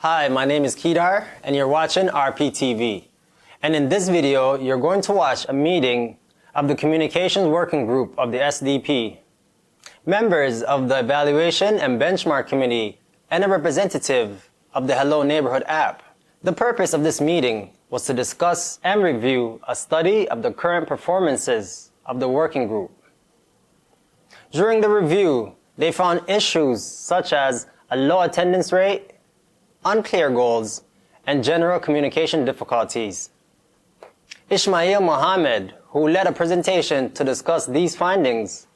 Hi, my name is Kedar, and you're watching rptv. And in this video, you're going to watch a meeting of the Communications Working Group of the SDP, members of the Evaluation and Benchmark Committee, and a representative of the Hello Neighborhood app. The purpose of this meeting was to discuss and review a study of the current performances of the working group. During the review, they found issues such as a low attendance rate, unclear goals, and general communication difficulties. Ismael Mohammed, who led a presentation to discuss these findings,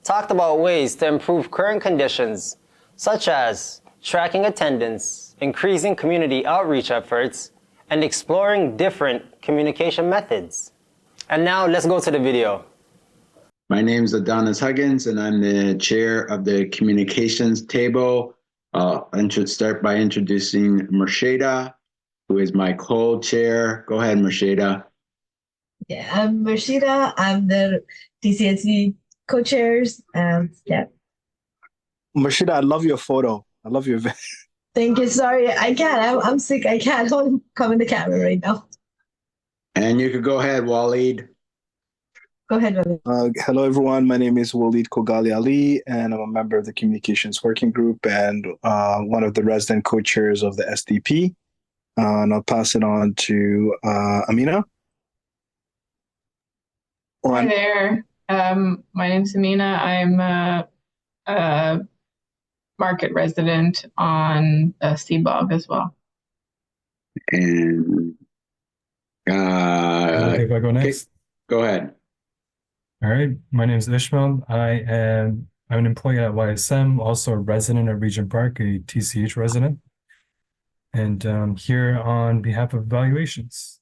talked about ways to improve current conditions, such as tracking attendance, increasing community outreach efforts, and exploring different communication methods. And now let's go to the video. My name is Adonis Huggins, and I'm the chair of the communications table. I should start by introducing Mershada, who is my co-chair. Go ahead, Mershada. Yeah, I'm Mershada. I'm the TCSC co-chairs. Mershada, I love your photo. I love your. Thank you. Sorry, I can't. I'm sick. I can't come in the camera right now. And you could go ahead, Waleed. Go ahead, Waleed. Hello, everyone. My name is Waleed Kogali Ali, and I'm a member of the Communications Working Group and one of the resident co-chairs of the SDP. And I'll pass it on to Amina. Hi there. My name's Amina. I'm a market resident on CBOG as well. And okay, if I go next. Go ahead. All right, my name is Ismael. I'm an employee at YSM, also a resident of Regent Park, a TCH resident. And here on behalf of evaluations.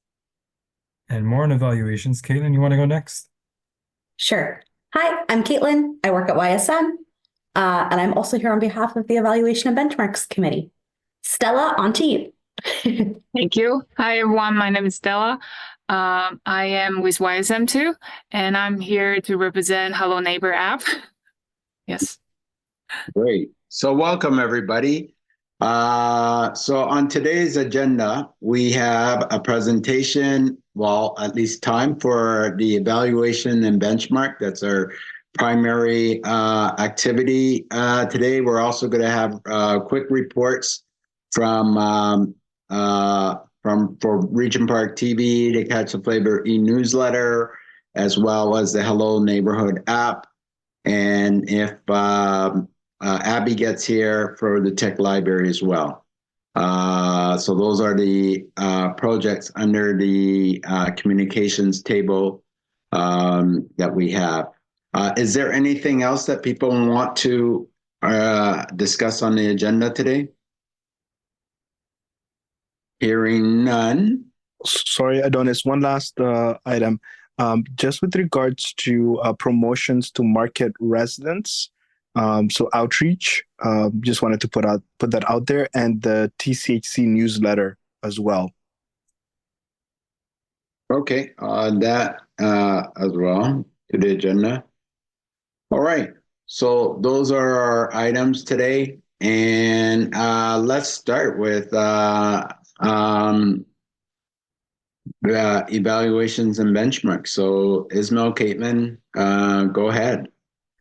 And more on evaluations. Caitlin, you want to go next? Sure. Hi, I'm Caitlin. I work at YSM, and I'm also here on behalf of the Evaluation and Benchmarks Committee. Stella, on to you. Thank you. Hi, everyone. My name is Stella. I am with YSM too, and I'm here to represent Hello Neighbor app. Yes. Great. So welcome, everybody. So on today's agenda, we have a presentation, well, at least time for the evaluation and benchmark. That's our primary activity today. We're also going to have quick reports for Regent Park TV, to Catch the Flavor e-newsletter, as well as the Hello Neighborhood app. And if Abby gets here, for the tech library as well. So those are the projects under the communications table that we have. Is there anything else that people want to discuss on the agenda today? Hearing none. Sorry, Adonis, one last item. Just with regards to promotions to market residents, so outreach, just wanted to put that out there, and the TCHC newsletter as well. Okay, that as well to the agenda. All right, so those are our items today, and let's start with evaluations and benchmarks. So Ismael, Caitlin, go ahead.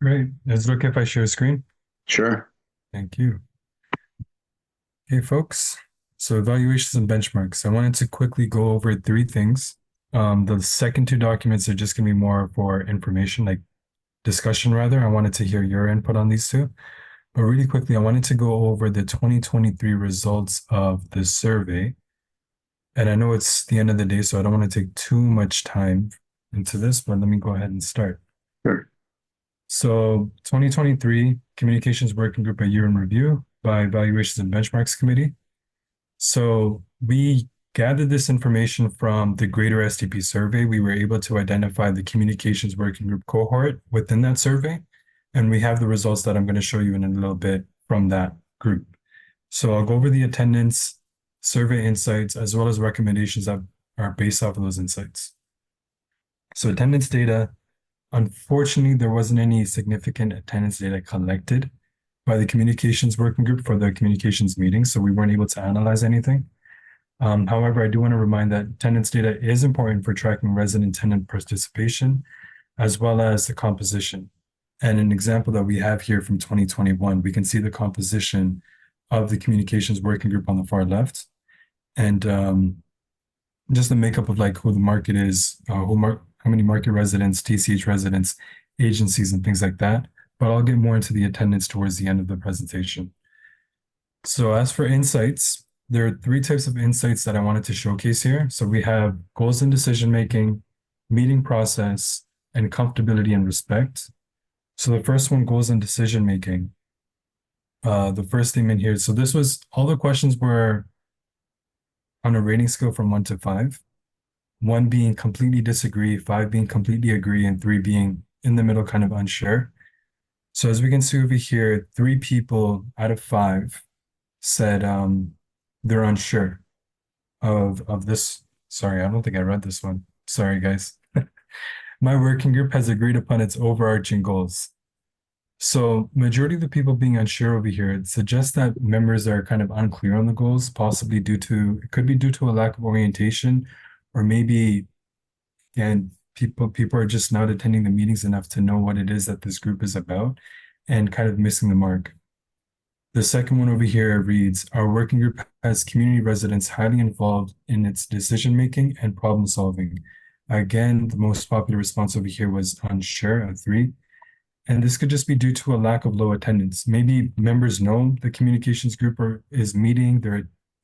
Great. Is it okay if I share a screen? Sure. Thank you. Okay, folks. So evaluations and benchmarks. I wanted to quickly go over three things. The second two documents are just going to be more for information, like discussion rather. I wanted to hear your input on these two. But really quickly, I wanted to go over the 2023 results of the survey. And I know it's the end of the day, so I don't want to take too much time into this, but let me go ahead and start. Sure. So 2023 Communications Working Group, a year in review by Evaluations and Benchmarks Committee. So we gathered this information from the greater SDP survey. We were able to identify the Communications Working Group cohort within that survey. And we have the results that I'm going to show you in a little bit from that group. So I'll go over the attendance, survey insights, as well as recommendations that are based off of those insights. So attendance data, unfortunately, there wasn't any significant attendance data collected by the communications working group for the communications meeting, so we weren't able to analyze anything. However, I do want to remind that attendance data is important for tracking resident tenant participation, as well as the composition. And an example that we have here from 2021, we can see the composition of the communications working group on the far left, and just the makeup of like who the market is, how many market residents, TCH residents, agencies, and things like that. But I'll get more into the attendance towards the end of the presentation. So as for insights, there are 3 types of insights that I wanted to showcase here. So we have goals and decision-making, meeting process, and comfortability and respect. So the first one, goals and decision-making. The first thing in here, so this was, all the questions were on a rating scale from 1 to 5. 1 being completely disagree, 5 being completely agree, and 3 being in the middle, kind of unsure. So as we can see over here, 3 people out of 5 said they're unsure of this. Sorry, I don't think I read this one. Sorry, guys. My working group has agreed upon its overarching goals. So majority of the people being unsure over here, it suggests that members are kind of unclear on the goals, possibly it could be due to a lack of orientation, or maybe, again, people are just not attending the meetings enough to know what it is that this group is about and kind of missing the mark. The second one over here reads, our working group has community residents highly involved in its decision-making and problem solving. Again, the most popular response over here was unsure at 3. And this could just be due to a lack of low attendance. Maybe members know the communications group is meeting,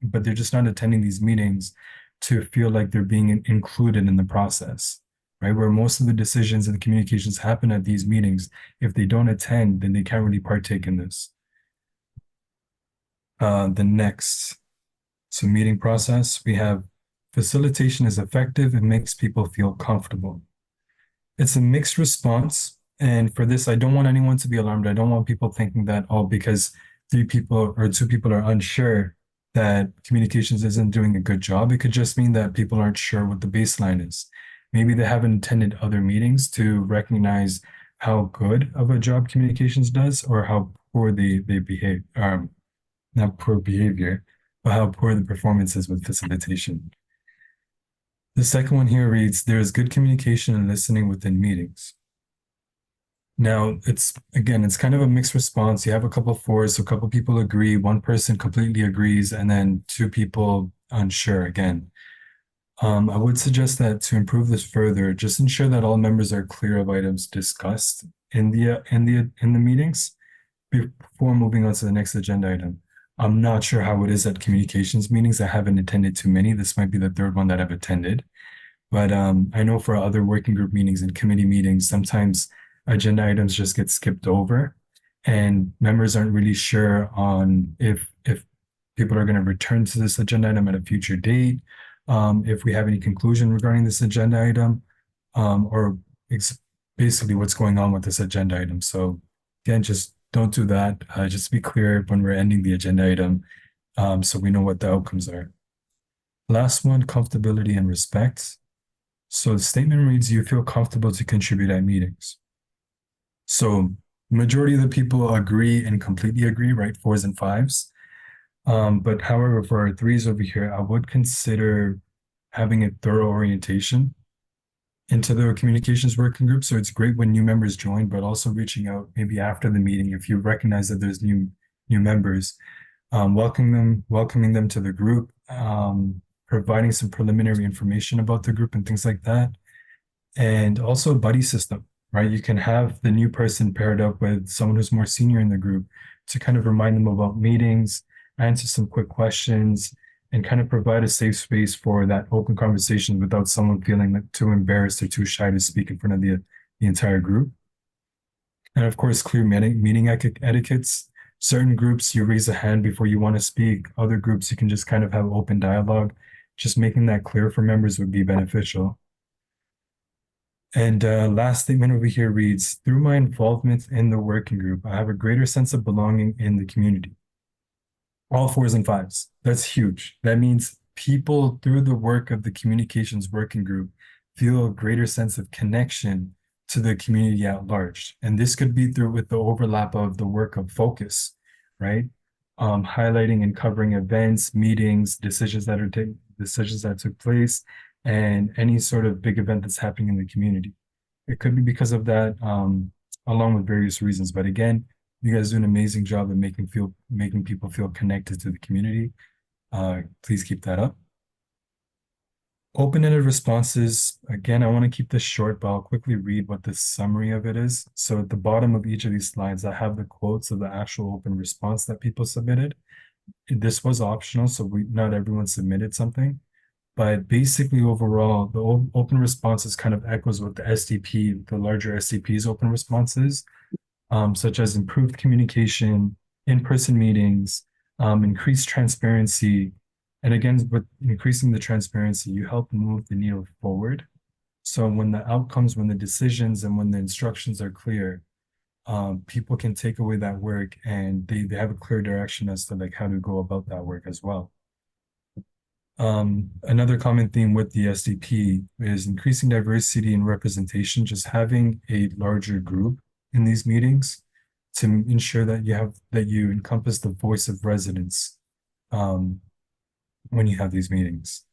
but they're just not attending these meetings to feel like they're being included in the process, right? Where most of the decisions and the communications happen at these meetings. If they don't attend, then they can't really partake in this. The next, so meeting process, we have facilitation is effective and makes people feel comfortable. It's a mixed response. And for this, I don't want anyone to be alarmed. I don't want people thinking that, oh, because 3 people or 2 people are unsure that communications isn't doing a good job. It could just mean that people aren't sure what the baseline is. Maybe they haven't attended other meetings to recognize how good of a job communications does, or how poor they behave. Not poor behavior, but how poor the performance is with facilitation. The second one here reads, there is good communication and listening within meetings. Now, it's kind of a mixed response. You have a couple of 4s, so a couple of people agree, 1 person completely agrees, and then 2 people unsure again. I would suggest that to improve this further, just ensure that all members are clear of items discussed in the meetings before moving on to the next agenda item. I'm not sure how it is at communications meetings. I haven't attended too many. This might be the 3rd one that I've attended. But I know for other working group meetings and committee meetings, sometimes agenda items just get skipped over and members aren't really sure on if people are going to return to this agenda item at a future date, if we have any conclusion regarding this agenda item, or basically what's going on with this agenda item. So again, just don't do that. Just be clear when we're ending the agenda item, so we know what the outcomes are. Last one, comfortability and respect. So the statement reads, you feel comfortable to contribute at meetings. So majority of the people agree and completely agree, right? 4s and 5s. But however, for our 3s over here, I would consider having a thorough orientation into the communications working group. So it's great when new members join, but also reaching out maybe after the meeting if you recognize that there's new members, welcoming them to the group, providing some preliminary information about the group and things like that. And also a buddy system, right? You can have the new person paired up with someone who's more senior in the group to kind of remind them about meetings, answer some quick questions, and kind of provide a safe space for that open conversation without someone feeling like too embarrassed or too shy to speak in front of the entire group. And of course, clear meeting etiquettes. Certain groups, you raise a hand before you want to speak. Other groups, you can just kind of have open dialogue. Just making that clear for members would be beneficial. And last statement over here reads, through my involvement in the working group, I have a greater sense of belonging in the community. All 4s and 5s. That's huge. That means people through the work of the communications working group feel a greater sense of connection to the community at large. And this could be through with the overlap of the work of focus, right? Highlighting and covering events, meetings, decisions that took place, and any sort of big event that's happening in the community. It could be because of that, along with various reasons. But again, you guys do an amazing job of making people feel connected to the community. Please keep that up. Open-ended responses. Again, I want to keep this short, but I'll quickly read what the summary of it is. So at the bottom of each of these slides, I have the quotes of the actual open response that people submitted. This was optional, so not everyone submitted something. But basically, overall, the open responses kind of echoes what the SDP, the larger SDP's open responses, such as improved communication, in-person meetings, increased transparency. And again, with increasing the transparency, you help move the needle forward. So when the outcomes, when the decisions, and when the instructions are clear, people can take away that work and they have a clear direction as to like how to go about that work as well. Another common theme with the SDP is increasing diversity and representation, just having a larger group in these meetings to ensure that you encompass the voice of residents when you have these meetings.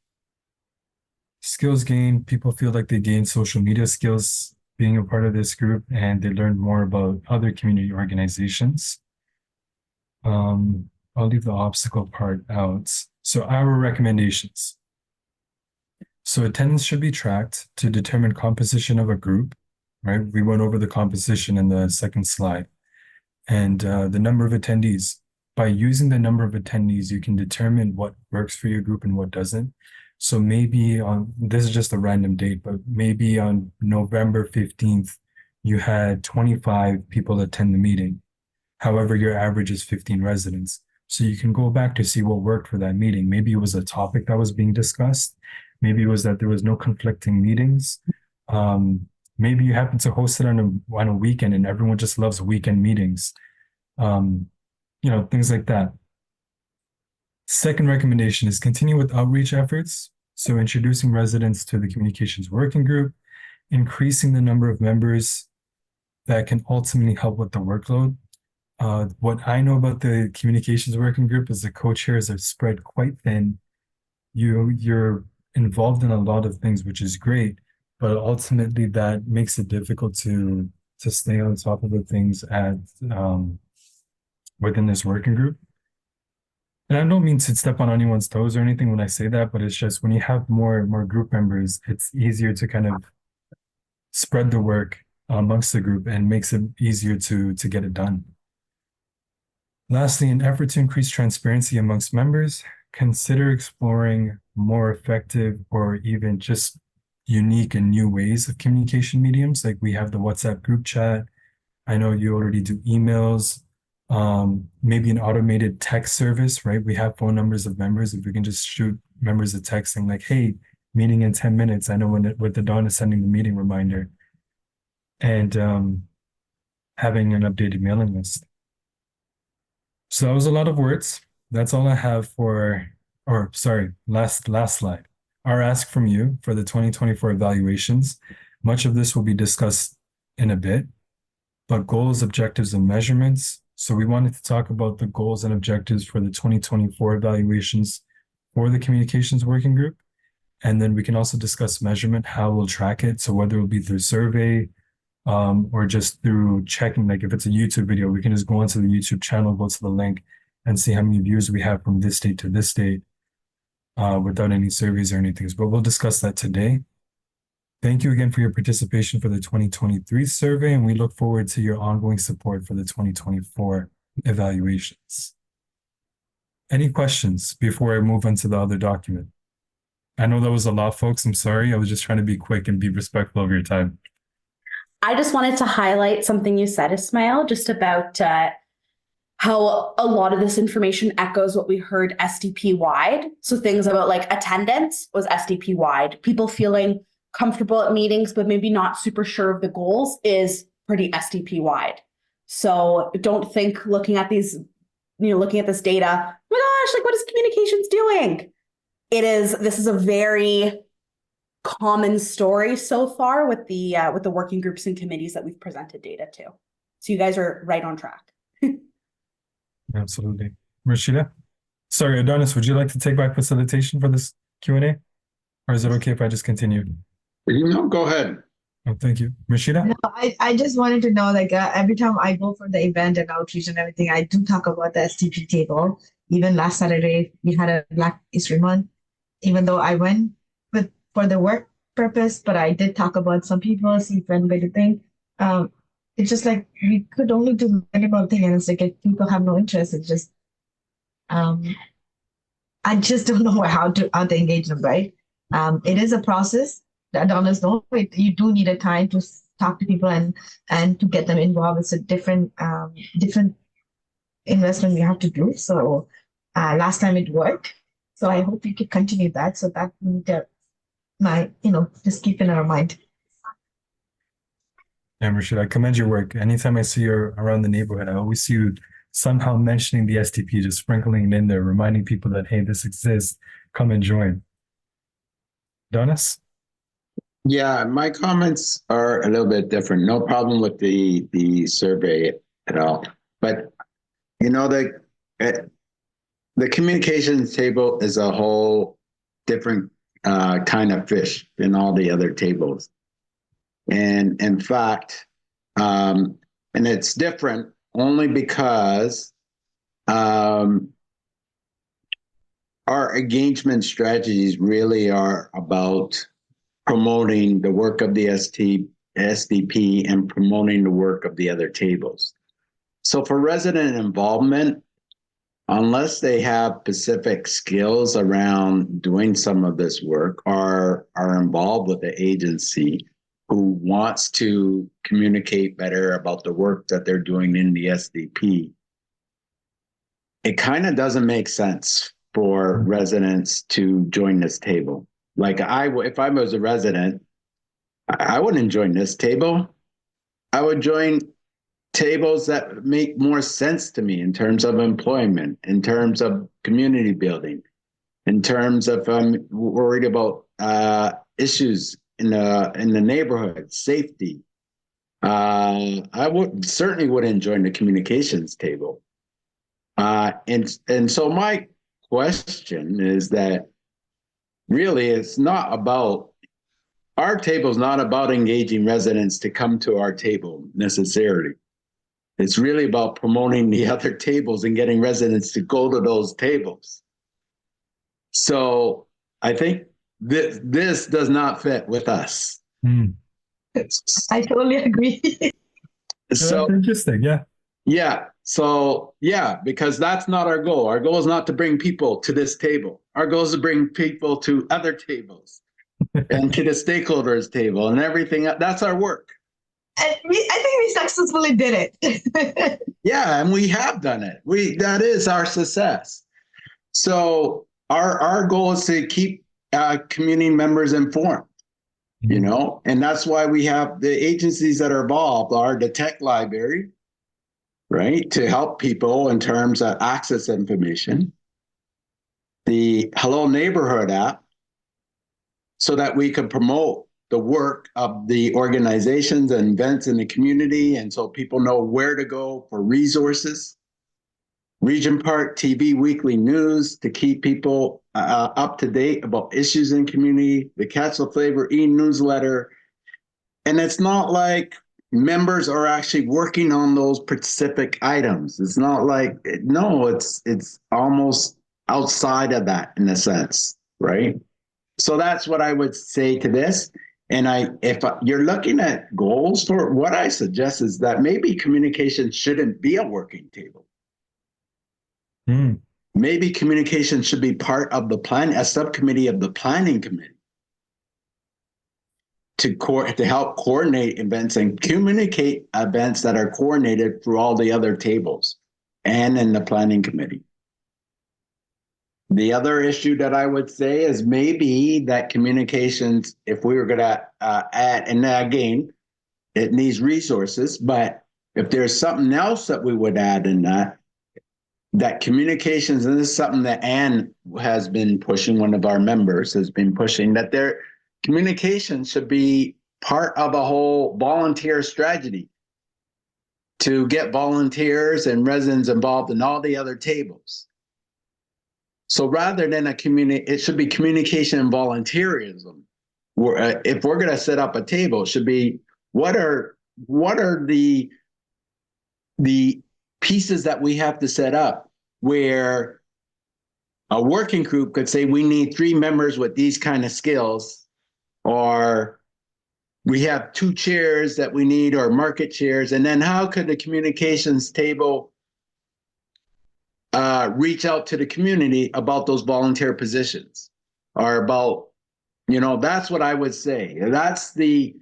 Skills gain, people feel like they gain social media skills being a part of this group, and they learn more about other community organizations. I'll leave the obstacle part out. So our recommendations. So attendance should be tracked to determine composition of a group, right? We went over the composition in the second slide. And the number of attendees. By using the number of attendees, you can determine what works for your group and what doesn't. So maybe this is just a random date, but maybe on November 15th, you had 25 people attend the meeting. However, your average is 15 residents. So you can go back to see what worked for that meeting. Maybe it was a topic that was being discussed. Maybe it was that there was no conflicting meetings. Maybe you happen to host it on a weekend and everyone just loves weekend meetings. Things like that. Second recommendation is continue with outreach efforts. So introducing residents to the communications working group, increasing the number of members that can ultimately help with the workload. What I know about the communications working group is the co-chairs are spread quite thin. You're involved in a lot of things, which is great, but ultimately that makes it difficult to stay on top of the things within this working group. And I don't mean to step on anyone's toes or anything when I say that, but it's just when you have more group members, it's easier to kind of spread the work amongst the group and makes it easier to get it done. Lastly, in effort to increase transparency amongst members, consider exploring more effective or even just unique and new ways of communication mediums. Like we have the WhatsApp group chat. I know you already do emails. Maybe an automated text service, right? We have phone numbers of members. If we can just shoot members a text saying like, hey, meeting in 10 minutes. I know when the Dawn is sending the meeting reminder. And having an updated mailing list. So that was a lot of words. That's all I have last slide. Our ask from you for the 2024 evaluations. Much of this will be discussed in a bit, but goals, objectives, and measurements. So we wanted to talk about the goals and objectives for the 2024 evaluations for the communications working group. And then we can also discuss measurement, how we'll track it. So whether it will be through survey or just through checking, like if it's a YouTube video, we can just go onto the YouTube channel, go to the link and see how many views we have from this date to this date without any surveys or anything. But we'll discuss that today. Thank you again for your participation for the 2023 survey, and we look forward to your ongoing support for the 2024 evaluations. Any questions before I move on to the other document? I know that was a lot, folks. I'm sorry. I was just trying to be quick and be respectful of your time. I just wanted to highlight something you said, Ismael, just about how a lot of this information echoes what we heard SDP-wide. So things about like attendance was SDP-wide. People feeling comfortable at meetings, but maybe not super sure of the goals is pretty SDP-wide. So don't think looking at these, looking at this data, oh my gosh, like what is communications doing? This is a very common story so far with the working groups and committees that we've presented data to. So you guys are right on track. Absolutely. Rashida? Sorry, Adonis, would you like to take back facilitation for this Q&A? Or is it okay if I just continue? No, go ahead. Oh, thank you. Rashida? No, I just wanted to know, like, every time I go for the event and outreach and everything, I do talk about the SDP table. Even last Saturday, we had a Black History Month, even though I went for the work purpose, but I did talk about some people, see if anybody think. It's just like we could only do minimal thing, and it's like if people have no interest, it's just I just don't know how to engage them, right? It is a process. Adonis, no, you do need a time to talk to people and to get them involved. It's a different investment we have to do. So last time it worked. So I hope you can continue that. So that we need to just keep in our mind. Yeah, Rashid, I commend your work. Anytime I see you around the neighborhood, I always see you somehow mentioning the SDP, just sprinkling it in there, reminding people that, hey, this exists, come and join. Donis? Yeah, my comments are a little bit different. No problem with the survey at all. But, the communications table is a whole different kind of fish than all the other tables. And in fact, and it's different only because our engagement strategies really are about promoting the work of the SDP and promoting the work of the other tables. So for resident involvement, unless they have specific skills around doing some of this work or are involved with the agency who wants to communicate better about the work that they're doing in the SDP, it kind of doesn't make sense for residents to join this table. Like if I was a resident, I wouldn't join this table. I would join tables that make more sense to me in terms of employment, in terms of community building, in terms of I'm worried about issues in the neighborhood, safety. I certainly wouldn't join the communications table. And so my question is that really our table is not about engaging residents to come to our table necessarily. It's really about promoting the other tables and getting residents to go to those tables. So I think this does not fit with us. I totally agree. So that's interesting, yeah. Yeah. So yeah, because that's not our goal. Our goal is not to bring people to this table. Our goal is to bring people to other tables and to the stakeholders table and everything. That's our work. And I think we successfully did it. Yeah, and we have done it. That is our success. So our goal is to keep community members informed, and that's why we have the agencies that are involved are the tech library, right, to help people in terms of access information, the Hello Neighborhood app, so that we can promote the work of the organizations and events in the community, and so people know where to go for resources. Regent Park TV weekly news to keep people up to date about issues in community, the Catch the Flavor e-newsletter. And it's not like members are actually working on those specific items. It's not like, no, it's almost outside of that in a sense, right? So that's what I would say to this. And if you're looking at goals, for what I suggest is that maybe communication shouldn't be a working table. Maybe communication should be part of a subcommittee of the planning committee to help coordinate events and communicate events that are coordinated through all the other tables and in the planning committee. The other issue that I would say is maybe that communications, if we were going to add, and again, it needs resources, but if there's something else that we would add in that communications, and this is something that Anne has been pushing, one of our members has been pushing, that communication should be part of a whole volunteer strategy to get volunteers and residents involved in all the other tables. So rather than it should be communication and volunteerism. If we're going to set up a table, it should be what are the pieces that we have to set up where a working group could say we need 3 members with these kind of skills, or we have 2 chairs that we need, or market chairs. And then how could the communications table reach out to the community about those volunteer positions, or about, that's what I would say. That's the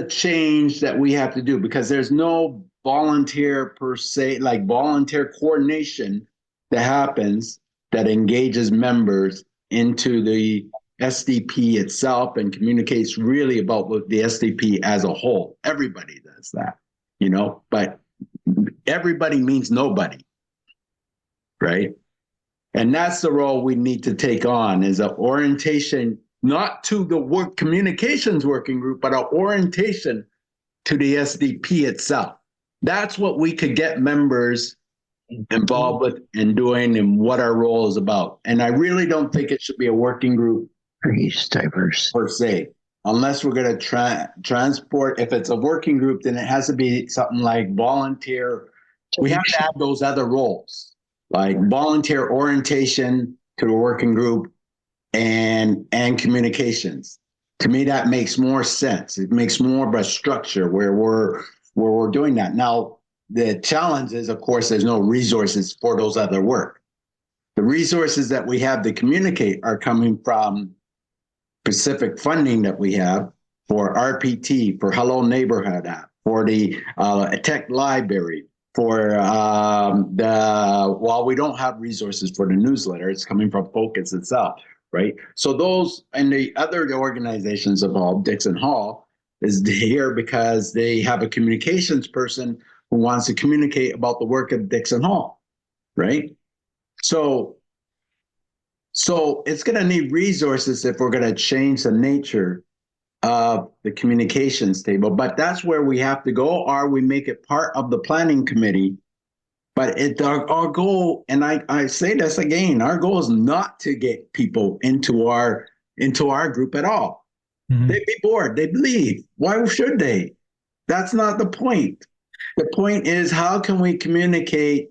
change that we have to do, because there's no volunteer per se, like volunteer coordination that happens that engages members into the SDP itself and communicates really about what the SDP as a whole. Everybody does that, but everybody means nobody, right? And that's the role we need to take on, is an orientation, not to the communications working group, but an orientation to the SDP itself. That's what we could get members involved with and doing, and what our role is about. And I really don't think it should be a working group diverse per se, unless we're going to transport. If it's a working group, then it has to be something like volunteer. We have to have those other roles, like volunteer orientation to the working group and communications. To me, that makes more sense. It makes more of a structure where we're doing that. Now, the challenge is, of course, there's no resources for those other work. The resources that we have to communicate are coming from specific funding that we have for RPT, for Hello Neighborhood app, for the tech library, for while we don't have resources for the newsletter, it's coming from Focus itself, right? So those and the other organizations involved, Dixon Hall, is here because they have a communications person who wants to communicate about the work of Dixon Hall, right? So it's going to need resources if we're going to change the nature of the communications table. But that's where we have to go, or we make it part of the planning committee. But our goal, and I say this again, our goal is not to get people into our group at all. Mm-hmm. They'd be bored. They'd leave. Why should they? That's not the point. The point is, how can we communicate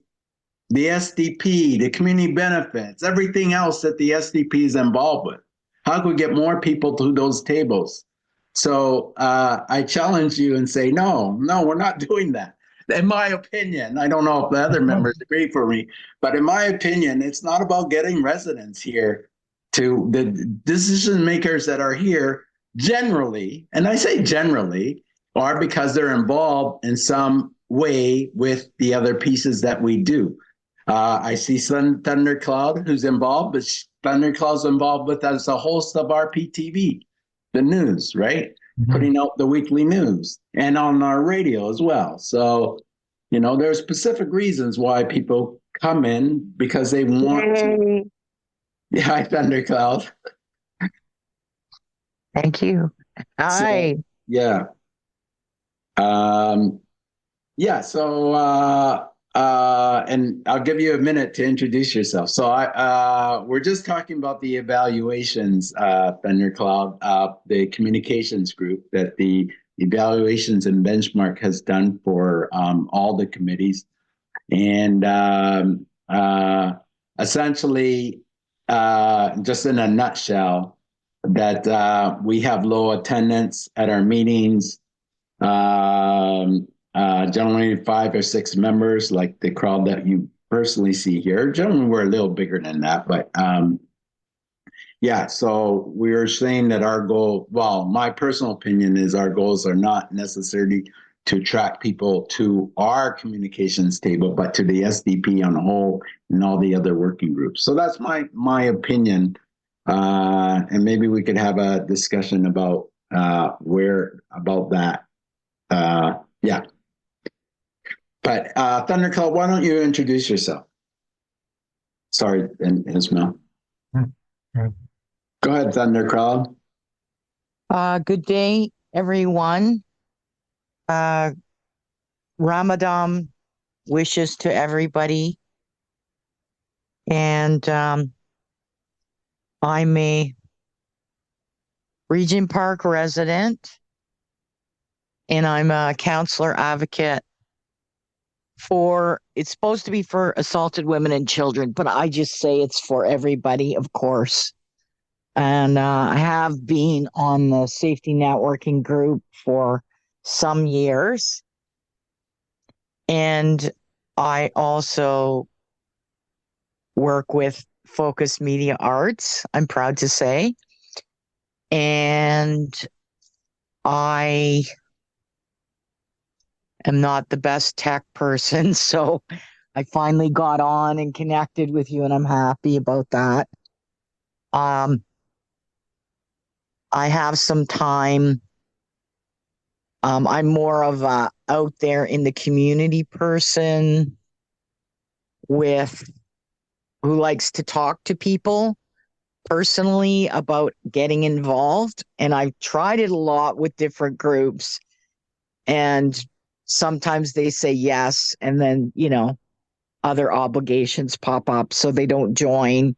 the SDP, the community benefits, everything else that the SDP is involved with? How can we get more people to those tables? So I challenge you and say, no, we're not doing that. In my opinion, I don't know if the other members agree for me, but in my opinion, it's not about getting residents here. To the decision makers that are here generally, and I say generally, are because they're involved in some way with the other pieces that we do. I see Thundercloud, who's involved, but Thundercloud's involved with as a host of rptv, the news, right? Mm-hmm. Putting out the weekly news and on our radio as well. So, there's specific reasons why people come in, because they want to. Yeah, hi, Thundercloud. Thank you. Hi. So, yeah. And I'll give you a minute to introduce yourself. So we're just talking about the evaluations, Thundercloud, the communications group that the Evaluations and Benchmark has done for all the committees. And essentially, just in a nutshell, that we have low attendance at our meetings. Generally 5 or 6 members, like the crowd that you personally see here. Generally, we're a little bigger than that, but so we're saying that our goal, well, my personal opinion is our goals are not necessarily to attract people to our communications table, but to the SDP on the whole and all the other working groups. So that's my opinion. And maybe we could have a discussion about about that. But Thundercloud, why don't you introduce yourself? Sorry, Ismael. Right. Go ahead, Thundercloud. Good day, everyone. Ramadan wishes to everybody. And I'm a Regent Park resident, and I'm a counselor advocate it's supposed to be for assaulted women and children, but I just say it's for everybody, of course. And I have been on the safety networking group for some years. And I also work with Focus Media Arts, I'm proud to say. And I am not the best tech person, so I finally got on and connected with you, and I'm happy about that. I have some time. I'm more of a out there in the community person who likes to talk to people personally about getting involved. And I've tried it a lot with different groups, and sometimes they say yes, and then, other obligations pop up, so they don't join,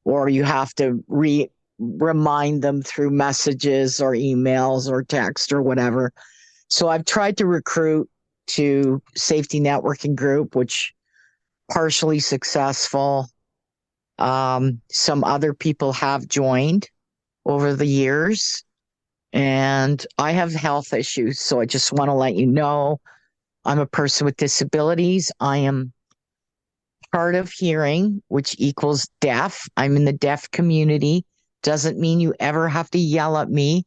or you have to remind them through messages or emails or text or whatever. So I've tried to recruit to safety networking group, which partially successful. Some other people have joined over the years, and I have health issues. So I just want to let you know I'm a person with disabilities. I am hard of hearing, which equals deaf. I'm in the deaf community. Doesn't mean you ever have to yell at me.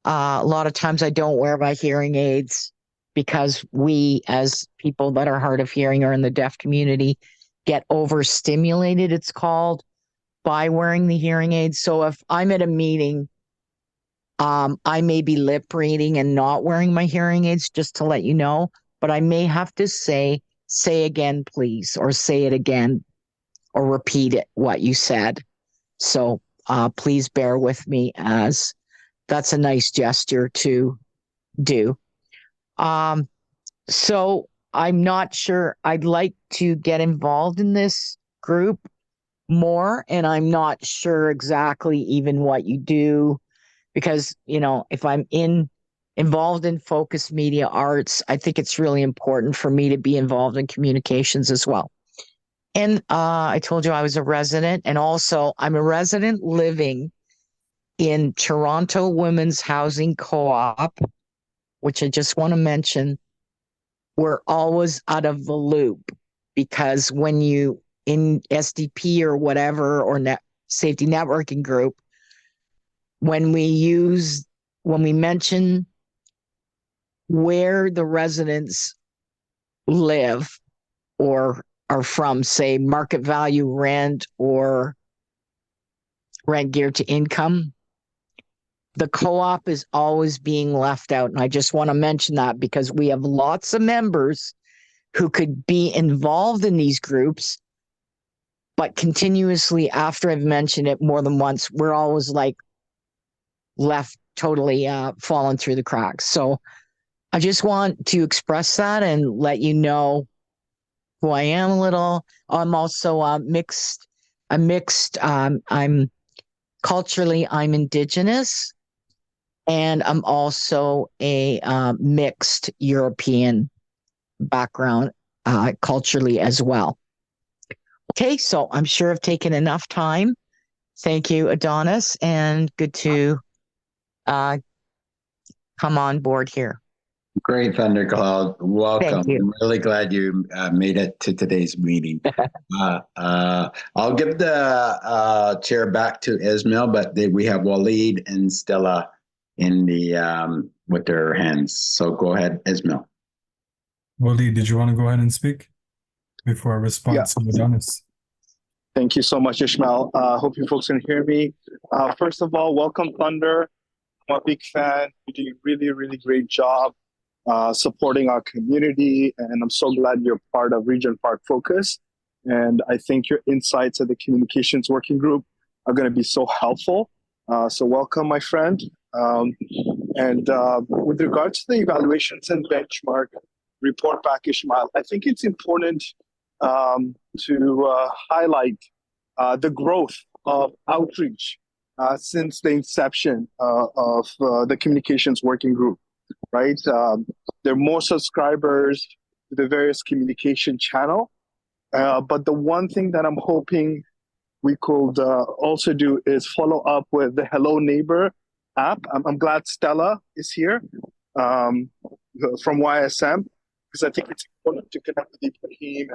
A lot of times I don't wear my hearing aids because we, as people that are hard of hearing or in the deaf community, get overstimulated, it's called, by wearing the hearing aids. So if I'm at a meeting, I may be lip reading and not wearing my hearing aids, just to let you know, but I may have to say again, please, or say it again, or repeat it, what you said. So please bear with me, as that's a nice gesture to do. So I'm not sure. I'd like to get involved in this group more, and I'm not sure exactly even what you do, because, if I'm involved in Focus Media Arts, I think it's really important for me to be involved in communications as well. And I told you I was a resident, and also I'm a resident living in Toronto Women's Housing Co-op, which I just want to mention. We're always out of the loop, because when you in SDP or whatever, or safety networking group, when we mention where the residents live or are from, say market value rent or rent geared to income, the co-op is always being left out. And I just want to mention that, because we have lots of members who could be involved in these groups, but continuously, after I've mentioned it more than once, we're always like left totally falling through the cracks. So I just want to express that and let you know who I am a little. I'm also mixed. I'm culturally, I'm Indigenous, and I'm also a mixed European background culturally as well. Okay, so I'm sure I've taken enough time. Thank you, Adonis, and good to come on board here. Great, Thundercloud. Welcome. Thank you. I'm really glad you made it to today's meeting. I'll give the chair back to Ismael, but we have Waleed and Stella in the with their hands. So go ahead, Ismael. Waleed, did you want to go ahead and speak before I respond to Adonis? Thank you so much, Ismael. Hope you folks can hear me. First of all, welcome, Thunder. I'm a big fan. You do a really, really great job supporting our community, and I'm so glad you're part of Regent Park Focus. And I think your insights at the communications working group are going to be so helpful. So welcome, my friend. With regards to the evaluations and benchmark report back, Ishmael, I think it's important to highlight the growth of outreach since the inception of the communications working group, right? There are more subscribers to the various communication channel. But the one thing that I'm hoping we could also do is follow up with the Hello Neighbor app. I'm glad Stella is here from YSM, because I think it's important to connect with the team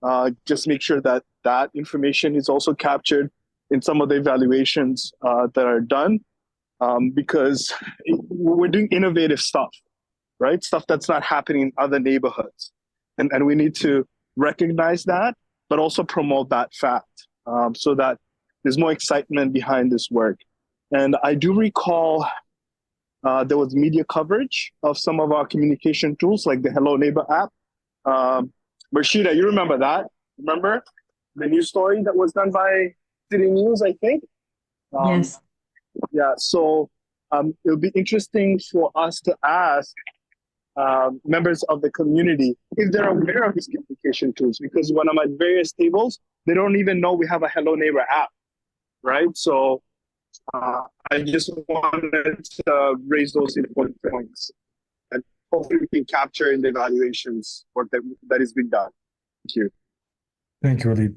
and just make sure that that information is also captured in some of the evaluations that are done, because we're doing innovative stuff, right? Stuff that's not happening in other neighborhoods. And we need to recognize that, but also promote that fact so that there's more excitement behind this work. And I do recall there was media coverage of some of our communication tools, like the Hello Neighbor app. Rashida, you remember that? Remember the news story that was done by City News, I think? Yes. Yeah, so it'll be interesting for us to ask members of the community if they're aware of these communication tools, because when I'm at various tables, they don't even know we have a Hello Neighbor app, right? So I just wanted to raise those important points, and hopefully we can capture in the evaluations work that is being done. Thank you. Thank you, Ali.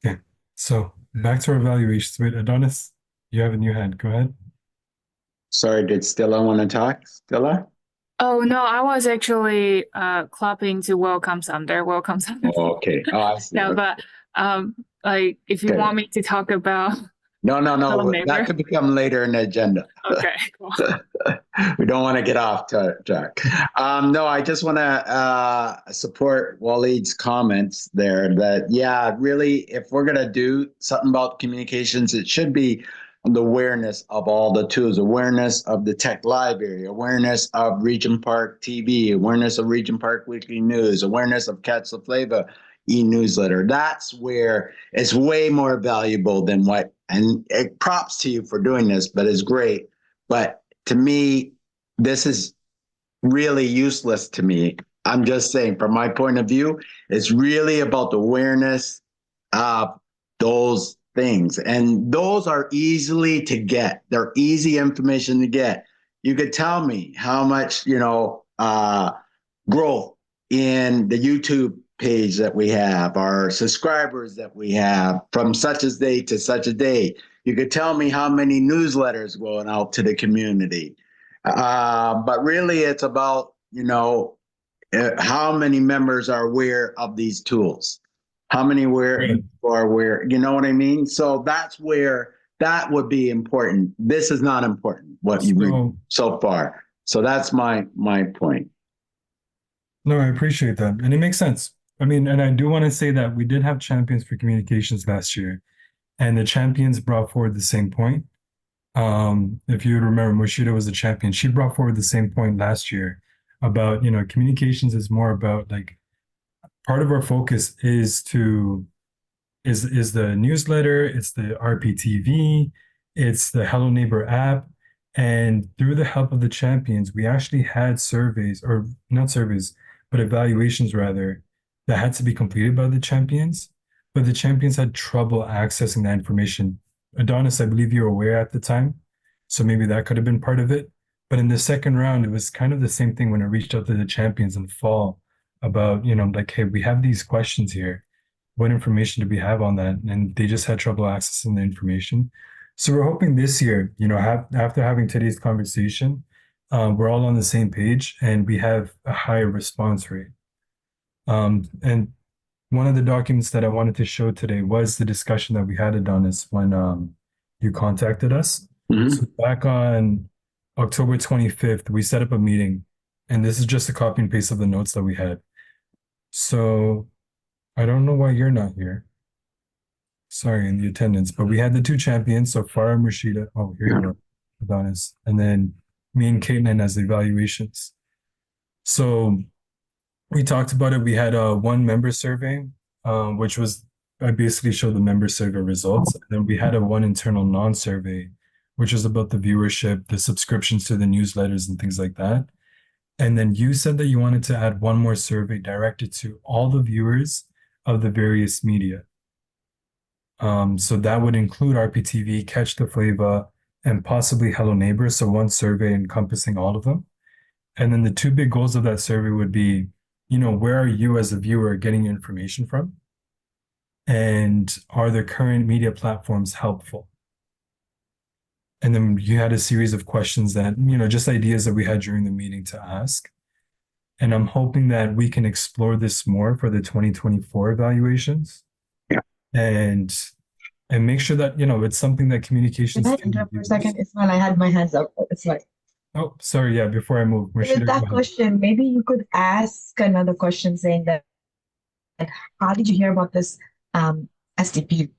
Okay, so back to our evaluations. Wait, Adonis, you have a new hand. Go ahead. Sorry, did Stella want to talk? Stella? Oh no, I was actually clapping to welcome Sumter. Welcome Sumter. Oh, okay. Oh, I see. Yeah, Okay. but like if you Okay. want me to talk about No, Hello Neighbor. that could become later in the agenda. Okay, cool. We don't want to get off track. No, I just want to support Waleed's comments there that, yeah, really, if we're going to do something about communications, it should be the awareness of all the tools, awareness of the tech library, awareness of Regent Park TV, awareness of Regent Park Weekly News, awareness of Catch the Flavor e-newsletter. That's where it's way more valuable than what, and props to you for doing this, but it's great. But to me, this is really useless to me. I'm just saying, from my point of view, it's really about the awareness of those things. And those are easily to get. They're easy information to get. You could tell me how much, growth in the YouTube page that we have, our subscribers that we have from such a day to such a day. You could tell me how many newsletters going out to the community. But really it's about, how many members are aware of these tools, how many are aware, you know what I mean? So that's where that would be important. This is not important, what you read so far. So that's my point. No, I appreciate that. And it makes sense. I mean, and I do want to say that we did have champions for communications last year, and the champions brought forward the same point. If you remember, Moshida was the champion. She brought forward the same point last year about, communications is more about, like, part of our focus is the newsletter, it's the RPTV, it's the Hello Neighbor app. And through the help of the champions, we actually had surveys, or not surveys, but evaluations rather, that had to be completed by the champions. But the champions had trouble accessing that information. Adonis, I believe you were aware at the time, so maybe that could have been part of it. But in the second round, it was kind of the same thing when I reached out to the champions in the fall about, like, hey, we have these questions here. What information do we have on that? And they just had trouble accessing the information. So we're hoping this year, after having today's conversation, we're all on the same page and we have a higher response rate. And one of the documents that I wanted to show today was the discussion that we had, Adonis, when you contacted us. Mhm. So back on October 25th, we set up a meeting, and this is just a copy and paste of the notes that we had. So I don't know why you're not here. Sorry, in the attendance, but we had the two champions, so Farah and Rashida. Oh, here you are, Adonis. And then me and Caitlin as the evaluations. So we talked about it. We had a one member survey, which was I basically showed the member survey results. And then we had one internal non-survey, which was about the viewership, the subscriptions to the newsletters and things like that. And then you said that you wanted to add one more survey directed to all the viewers of the various media. So that would include RPTV, Catch the Flavor, and possibly Hello Neighbor. So one survey encompassing all of them. And then the two big goals of that survey would be, where are you as a viewer getting your information from? And are the current media platforms helpful? And then you had a series of questions that, just ideas that we had during the meeting to ask. And I'm hoping that we can explore this more for the 2024 evaluations. Yeah. And make sure that, it's something that communications Can I can interrupt for a use. second? It's when I had my hands up. It's like, Oh, sorry. Yeah, before I move. with Rashida, go that ahead. question, maybe you could ask another question saying that, how did you hear about this SDP,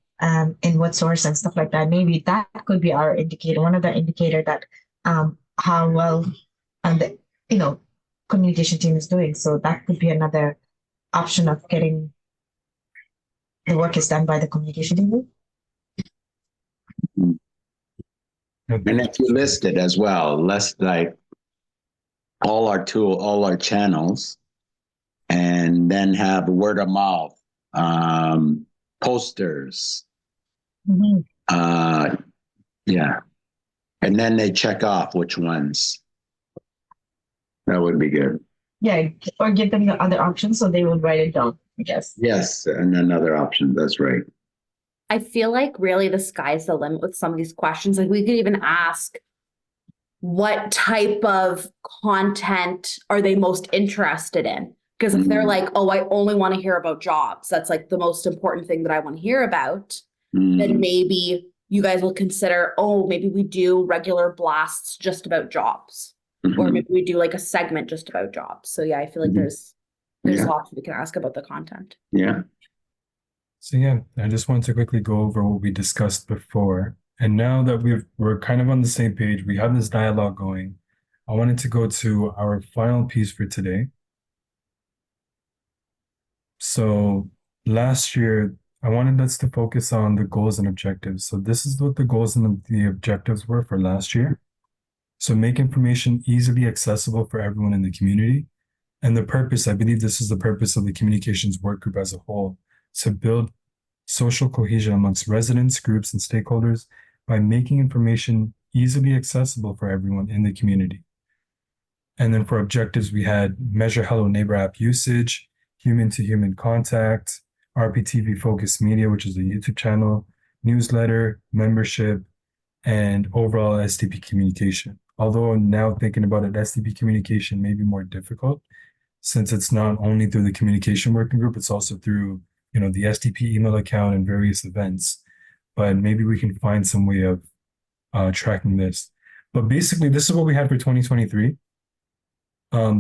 in what source and stuff like that? Maybe that could be our indicator, one of the indicator that how well the communication team is doing. So that could be another option of getting the work is done by the communication team. And if you list it as well, less like all our channels, and then have word of mouth, posters. Mm-hmm. Yeah. And then they check off which ones. That would be good. Yeah, or give them the other options so they will write it down, I guess. Yes, and another option. That's right. I feel like really the sky's the limit with some of these questions. Like we could even ask, what type of content are they most interested in? Because if they're like, oh, I only want to hear about jobs, that's like the most important thing that I want to hear about, then maybe you guys will consider, oh, maybe we do regular blasts just about jobs. Or maybe we do like a segment just about jobs. So yeah, I feel like there's lots we can ask about the content. Yeah. So yeah, I just wanted to quickly go over what we discussed before. And now that we're kind of on the same page, we have this dialogue going, I wanted to go to our final piece for today. So last year, I wanted us to focus on the goals and objectives. So this is what the goals and the objectives were for last year. So make information easily accessible for everyone in the community. And the purpose, I believe this is the purpose of the communications work group as a whole, to build social cohesion amongst residents, groups, and stakeholders by making information easily accessible for everyone in the community. And then for objectives, we had measure Hello Neighbor app usage, human-to-human contact, RPTV focused media, which is a YouTube channel, newsletter, membership, and overall SDP communication. Although now thinking about it, SDP communication may be more difficult since it's not only through the communication working group, it's also through, the SDP email account and various events. But maybe we can find some way of tracking this. But basically, this is what we had for 2023.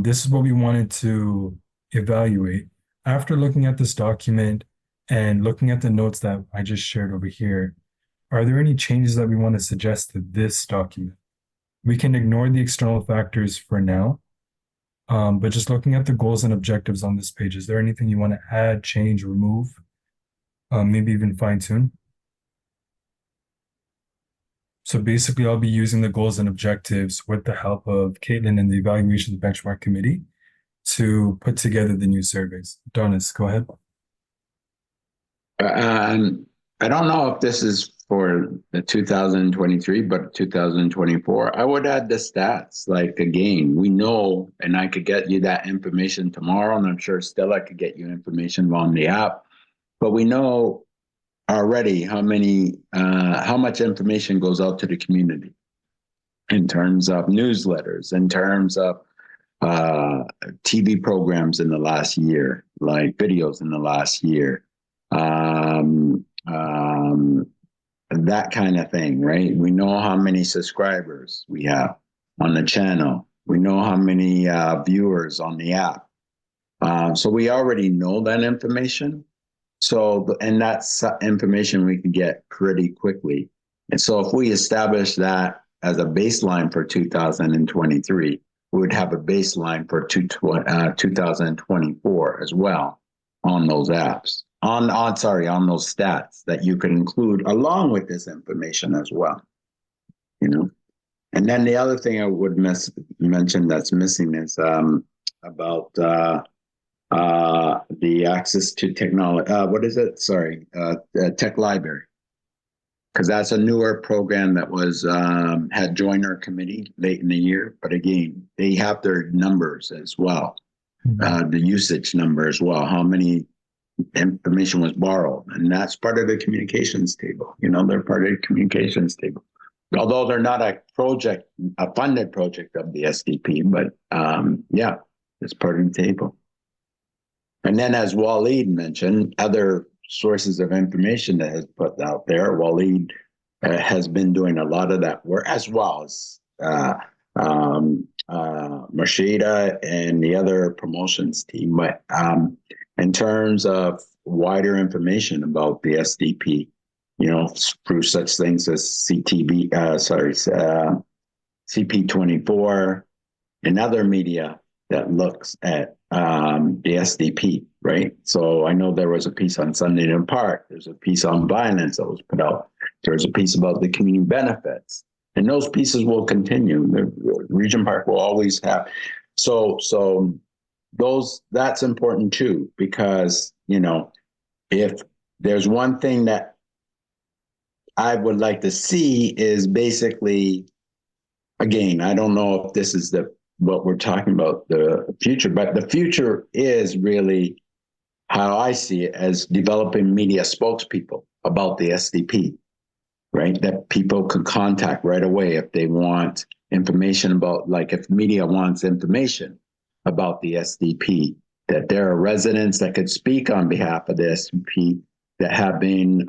This is what we wanted to evaluate. After looking at this document and looking at the notes that I just shared over here, are there any changes that we want to suggest to this document? We can ignore the external factors for now, but just looking at the goals and objectives on this page, is there anything you want to add, change, remove, maybe even fine tune? So basically, I'll be using the goals and objectives with the help of Caitlin and the evaluation of the benchmark committee to put together the new surveys. Donis, go ahead. I don't know if this is for the 2023, but 2024, I would add the stats. Like, again, we know, and I could get you that information tomorrow, and I'm sure Stella could get you information on the app, but we know already how much information goes out to the community in terms of newsletters, in terms of TV programs in the last year, like videos in the last year, that kind of thing, right? We know how many subscribers we have on the channel. We know how many viewers on the app. So we already know that information. So, and that's information we can get pretty quickly. And so if we establish that as a baseline for 2023, we would have a baseline for 2024 as well on those apps. on those stats that you could include along with this information as well. You know, and then the other thing I would mention that's missing is about the access to technology. What is it? Sorry, the tech library, because that's a newer program that was had joined our committee late in the year. But again, they have their numbers as well, the usage number as well. How many information was borrowed, and that's part of the communications table. You know, they're part of the communications table, although they're not a funded project of the SDP, but yeah, it's part of the table. And then, as Waleed mentioned, other sources of information that has put out there. Waleed has been doing a lot of that work, as well as Marshida and the other promotions team. But in terms of wider information about the SDP, you know, through such things as CP24 and other media that looks at the SDP, right? So I know there was a piece on Sunday in Park. There's a piece on violence that was put out. There's a piece about the community benefits. And those pieces will continue. The Regent Park will always have. So that's important too, because, you know, if there's one thing that I would like to see is basically, again, I don't know if this is what we're talking about, the future, but the future is really how I see it as developing media spokespeople about the SDP, right? That people can contact right away if they want information about, like if media wants information about the SDP, that there are residents that could speak on behalf of the SDP that have been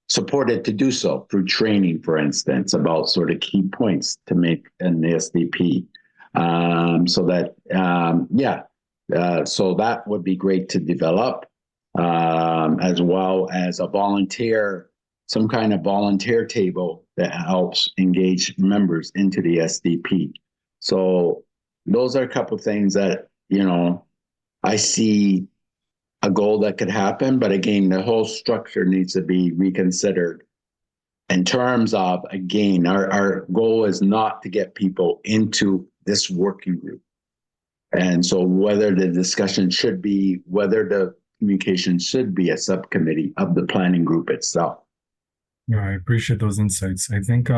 supported to do so through training, for instance, about sort of key points to make in the SDP. So that would be great to develop, as well as some kind of volunteer table that helps engage members into the SDP. So those are a couple of things that, you know, I see a goal that could happen, but again, the whole structure needs to be reconsidered in terms of, again, our goal is not to get people into this working group. And so whether the discussion should be, whether the communication should be a subcommittee of the planning group itself. Yeah, I appreciate those insights. I think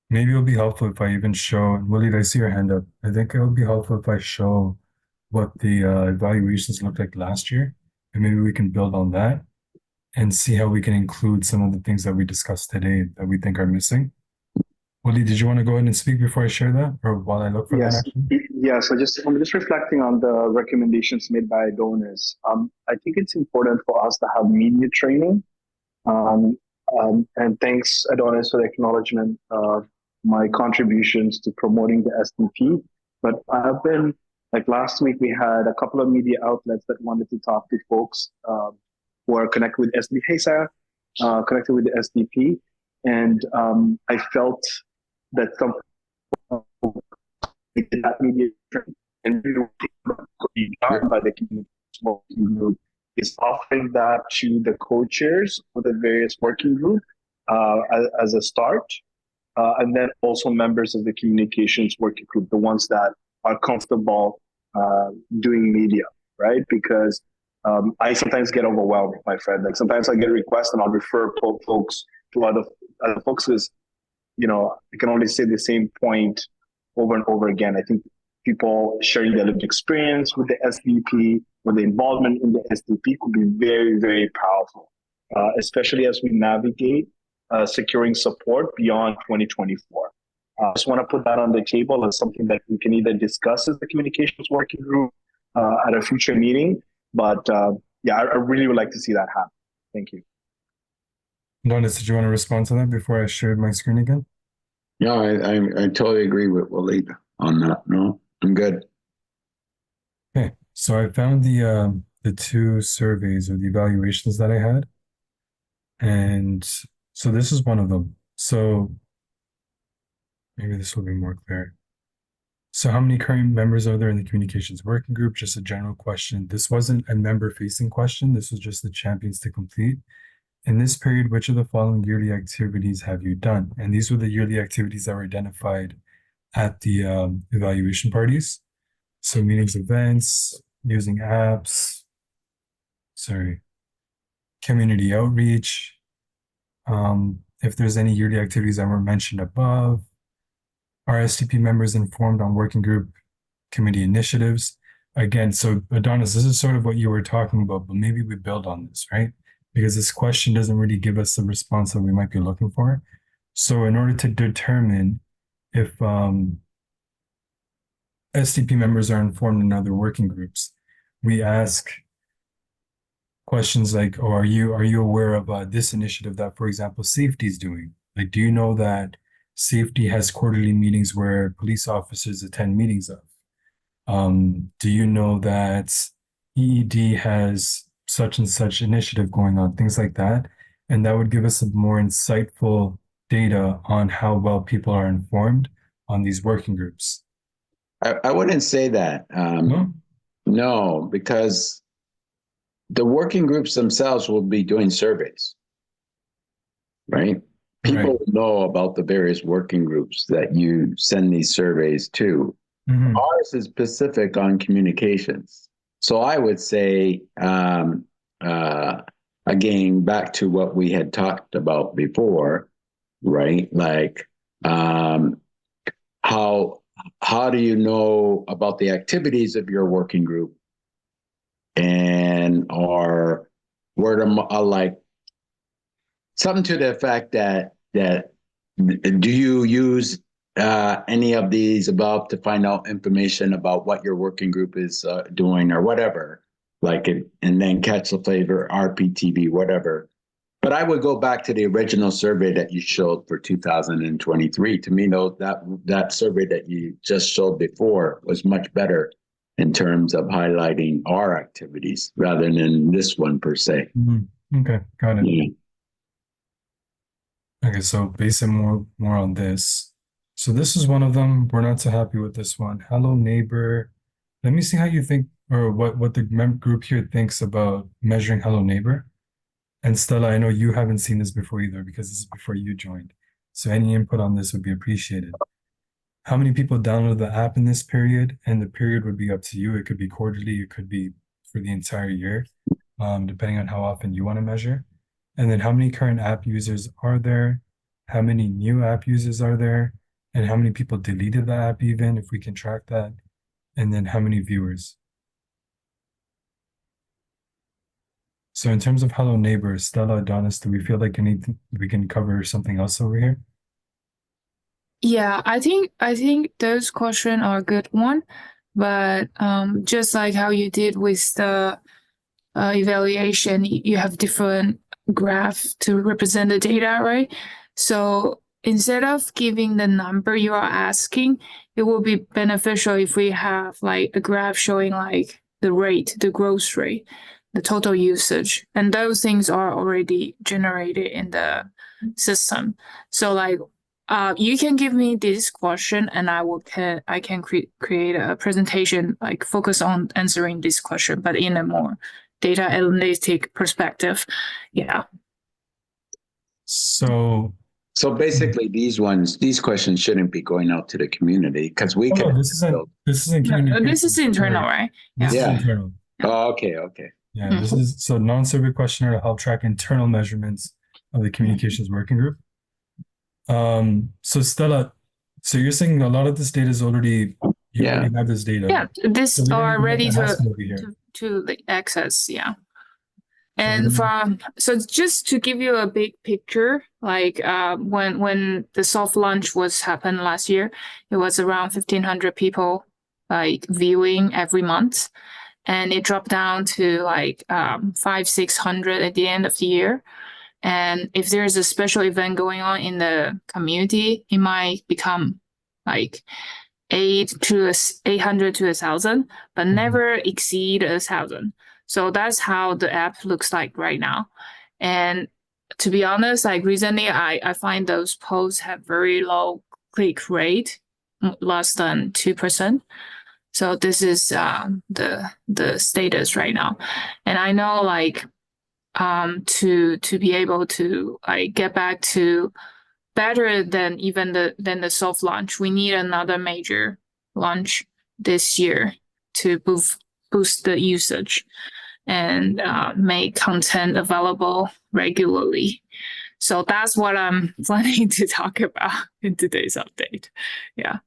maybe it'll be helpful if I even show, Waleed, I see your hand up. I think it would be helpful if I show what the evaluations looked like last year, and maybe we can build on that and see how we can include some of the things that we discussed today that we think are missing. Waleed, did you want to go ahead and speak before I share that, or while I look for that? Actually? Yeah, so I'm just reflecting on the recommendations made by donors. I think it's important for us to have media training. And thanks, Adonis, for the acknowledgement of my contributions to promoting the SDP. But I've been, like last week, we had a couple of media outlets that wanted to talk to folks who are connected with SDP. Hey, Sarah, connected with the SDP. And I felt that some that media training and be done by the community working group is offering that to the co-chairs of the various working group as a start, and then also members of the communications working group, the ones that are comfortable doing media, right? Because I sometimes get overwhelmed, my friend. Like sometimes I get requests and I'll refer folks to other folks because, you know, I can only say the same point over and over again. I think people sharing their lived experience with the SDP, with the involvement in the SDP could be very, very powerful, especially as we navigate securing support beyond 2024. I just want to put that on the table as something that we can either discuss as the communications working group at a future meeting. But yeah, I really would like to see that happen. Thank you. Donis, did you want to respond to that before I shared my screen again? No, I totally agree with Waleed on that. No, I'm good. Okay, so I found the two surveys or the evaluations that I had. And so this is one of them. So maybe this will be more clear. So how many current members are there in the communications working group? Just a general question. This wasn't a member facing question. This was just the champions to complete. In this period, which of the following yearly activities have you done? And these were the yearly activities that were identified at the evaluation parties. So meetings, events, using apps, community outreach. If there's any yearly activities that were mentioned above, are SDP members informed on working group committee initiatives? Again, so Adonis, this is sort of what you were talking about, but maybe we build on this, right? Because this question doesn't really give us the response that we might be looking for. So in order to determine if SDP members are informed in other working groups, we ask questions like, oh, are you aware of this initiative that, for example, safety is doing? Like, do you know that safety has quarterly meetings where police officers attend meetings of? Do you know that EED has such and such initiative going on? Things like that. And that would give us a more insightful data on how well people are informed on these working groups. I wouldn't say that. No? No, because the working groups themselves will be doing surveys, right? People Right. know about the various working groups that you send these surveys to. Mhm. Ours is specific on communications. So I would say, again, back to what we had talked about before, right? Like, how do you know about the activities of your working group, and or word of like something to the effect that do you use any of these above to find out information about what your working group is doing or whatever, like it, and then catch the flavor, rptv, whatever. But I would go back to the original survey that you showed for 2023. To me, though, that survey that you just showed before was much better in terms of highlighting our activities rather than this one per se. Mhm. Okay, got it. Yeah. Okay, so base it more on this. So this is one of them. We're not so happy with this one. Hello Neighbor. Let me see how you think, or what the group here thinks about measuring Hello Neighbor. And Stella, I know you haven't seen this before either because this is before you joined. So any input on this would be appreciated. How many people download the app in this period? And the period would be up to you. It could be quarterly, it could be for the entire year, depending on how often you want to measure. And then how many current app users are there? How many new app users are there? And how many people deleted the app even, if we can track that? And then how many viewers? So in terms of Hello Neighbor, Stella, Adonis, do we feel like we can cover something else over here? Yeah, I think those questions are a good one, but just like how you did with the evaluation, you have different graph to represent the data, right? So instead of giving the number you are asking, it will be beneficial if we have like a graph showing like the rate, the growth rate, the total usage, and those things are already generated in the system. So like you can give me this question and I can create a presentation like focus on answering this question, but in a more data analytic perspective. Yeah. So basically, these questions shouldn't be going out to the community because we can. this isn't communication. This is internal, right? This is Yeah. internal. Oh, okay. Yeah, this is so non-survey questionnaire to help track internal measurements of the communications working group. So Stella, so you're saying a lot of this data is already already have this data. Yeah, this So we don't are even ready have to ask them over here. to the access. Yeah. So And so just to give you a big picture, like when the soft launch was happened last year, it was around 1,500 people like viewing every month, and it dropped down to like 500-600 at the end of the year. And if there's a special event going on in the community, it might become like 800 to 1,000, but never exceed 1,000. So that's how the app looks like right now. And to be honest, like recently, I find those posts have very low click rate less than 2%. So this is the status right now. And I know like to be able to like get back to better than even the soft launch, we need another major launch this year to boost the usage and make content available regularly. So that's what I'm planning to talk about in today's update. Yeah.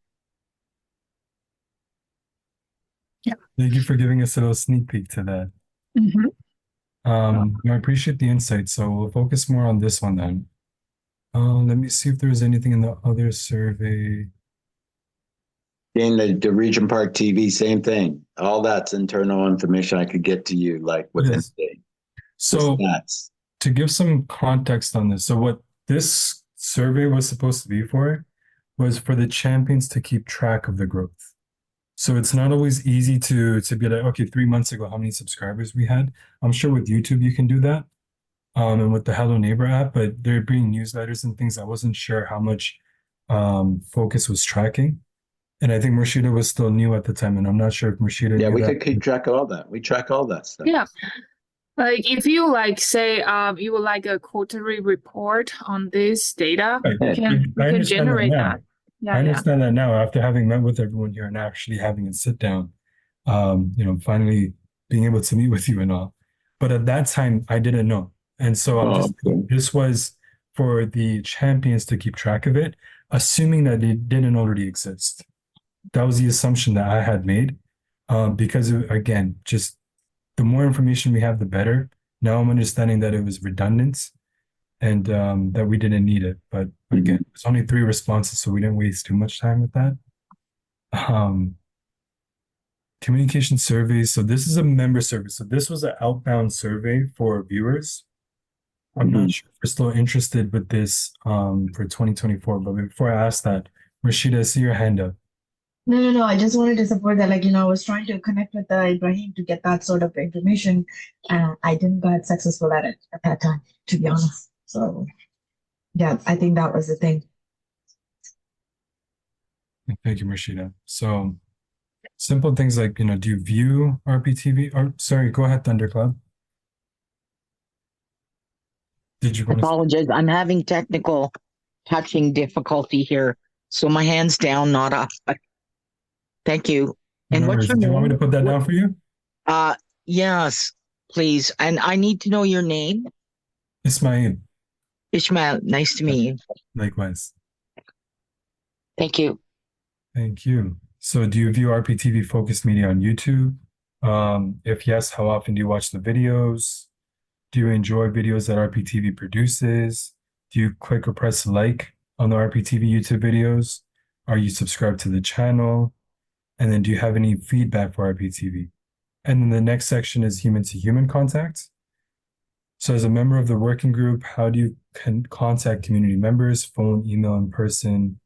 Thank you for giving us a little sneak peek to that. Mm-hmm. I appreciate the insight. So we'll focus more on this one then. Let me see if there's anything in the other survey. In the Regent Park TV, same thing. All that's internal information I could get to you like within Yes. a day. So That's to give some context on this, so what this survey was supposed to be for was for the champions to keep track of the growth. So it's not always easy to be like, okay, 3 months ago, how many subscribers we had. I'm sure with YouTube you can do that, and with the Hello Neighbor app, but they're bringing newsletters and things. I wasn't sure how much Focus was tracking. And I think Murshida was still new at the time, and I'm not sure if Murshida yeah, knew we that. could keep track of all that. We track all that stuff. Yeah. Like if you like say you would like a quarterly report on this data, Right. you I can understand generate that now. that. Yeah, I yeah. understand that now after having met with everyone here and actually having a sit down, finally being able to meet with you and all. But at that time, I didn't know. And so Okay. this was for the champions to keep track of it, assuming that it didn't already exist. That was the assumption that I had made, because again, just the more information we have, the better. Now I'm understanding that it was redundant and that we didn't need it. But again, it's only 3 responses, so we didn't waste too much time with that. Communication surveys. So this is a member survey. So this was an outbound survey for viewers. I'm not sure if we're still interested with this for 2024, but before I ask that, Rashida, I see your hand up. No. I just wanted to support that. Like, I was trying to connect with Ibrahim to get that sort of information, and I didn't get successful at it at that time, to be honest. So, yeah, I think that was the thing. Thank you, Rashida. So simple things like, do you view RPTV? Or sorry, go ahead, Thundercloud. Did you want to? Apologize. I'm having technical touching difficulty here. So my hand's down, not up. Thank you. And No what's worries. your Do you name? want me to put that down for you? Yes, please. And I need to know your name. Ismail. Ishmael, nice to meet you. Likewise. Thank you. Thank you. So do you view RPTV Focus Media on YouTube? If yes, how often do you watch the videos? Do you enjoy videos that RPTV produces? Do you click or press like on the RPTV YouTube videos? Are you subscribed to the channel? And then do you have any feedback for RPTV? And then the next section is human to human contact. So as a member of the working group, how do you contact community members? Phone, email, in person?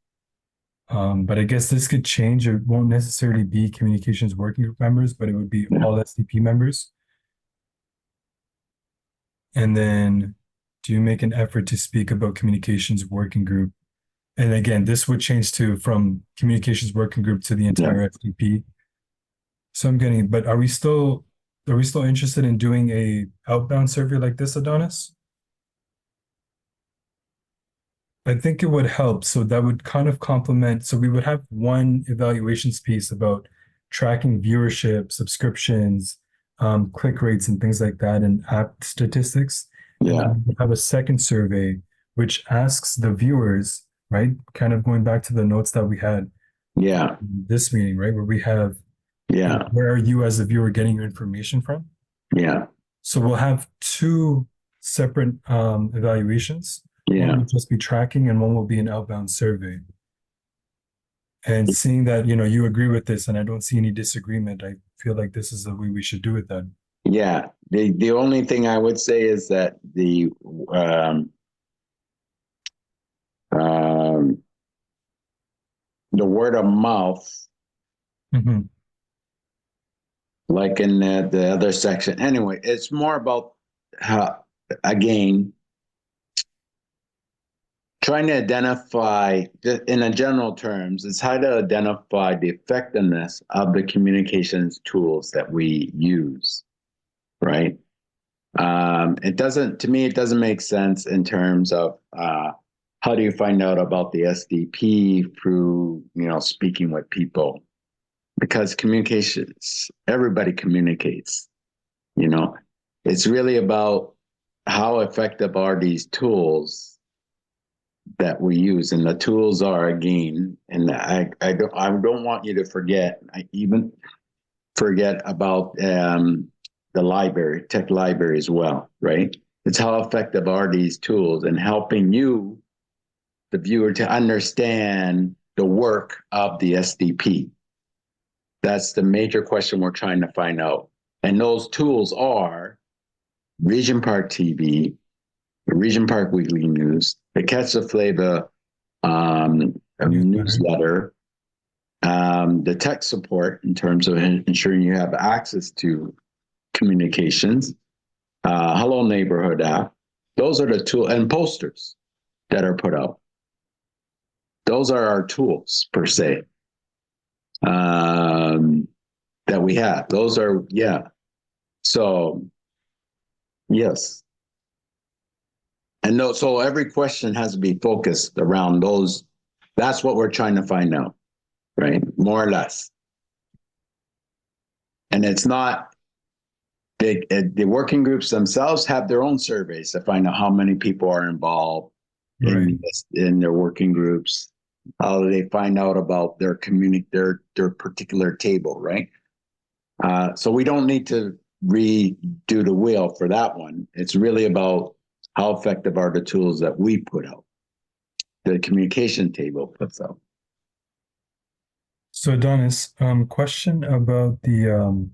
But I guess this could change. It won't necessarily be communications working group members, but it would be all SDP members. And then do you make an effort to speak about communications working group? And again, this would change from communications working group to the entire SDP. So I'm getting, but are we still interested in doing a outbound survey like this, Adonis? I think it would help. So that would kind of complement. So we would have one evaluations piece about tracking viewership, subscriptions, click rates and things like that, and app statistics. And then we have a second survey which asks the viewers, right? Kind of going back to the notes that we had in this meeting, right? Where we have where are you as a viewer getting your information from? So we'll have 2 separate evaluations. One will just be tracking and one will be an outbound survey. And seeing that, you agree with this and I don't see any disagreement, I feel like this is the way we should do it then. Yeah. The only thing I would say is that the word of mouth, like in the other section. Anyway, it's more about how, again, trying to identify, in a general terms, is how to identify the effectiveness of the communications tools that we use, right? It doesn't, to me, it doesn't make sense in terms of how do you find out about the SDP through, speaking with people, because communications, everybody communicates, it's really about how effective are these tools that we use. And the tools are, again, and I don't want you to forget, I even forget about the library, tech library as well, right? It's how effective are these tools in helping you, the viewer, to understand the work of the SDP. That's the major question we're trying to find out. And those tools are Regent Park TV, the Regent Park Weekly News, the Catch the Flavor newsletter, the tech support in terms of ensuring you have access to communications, Hello Neighborhood app. Those are the tools, and posters that are put out. Those are our tools per se that we have. Those are, yeah. So, yes. And no, so every question has to be focused around those. That's what we're trying to find out, right? More or less. And it's not, the working groups themselves have their own surveys to find out how many people are involved in their working groups. How do they find out about their their particular table, right? So we don't need to redo the wheel for that one. It's really about how effective are the tools that we put out, the communication table puts out. So Adonis, question about the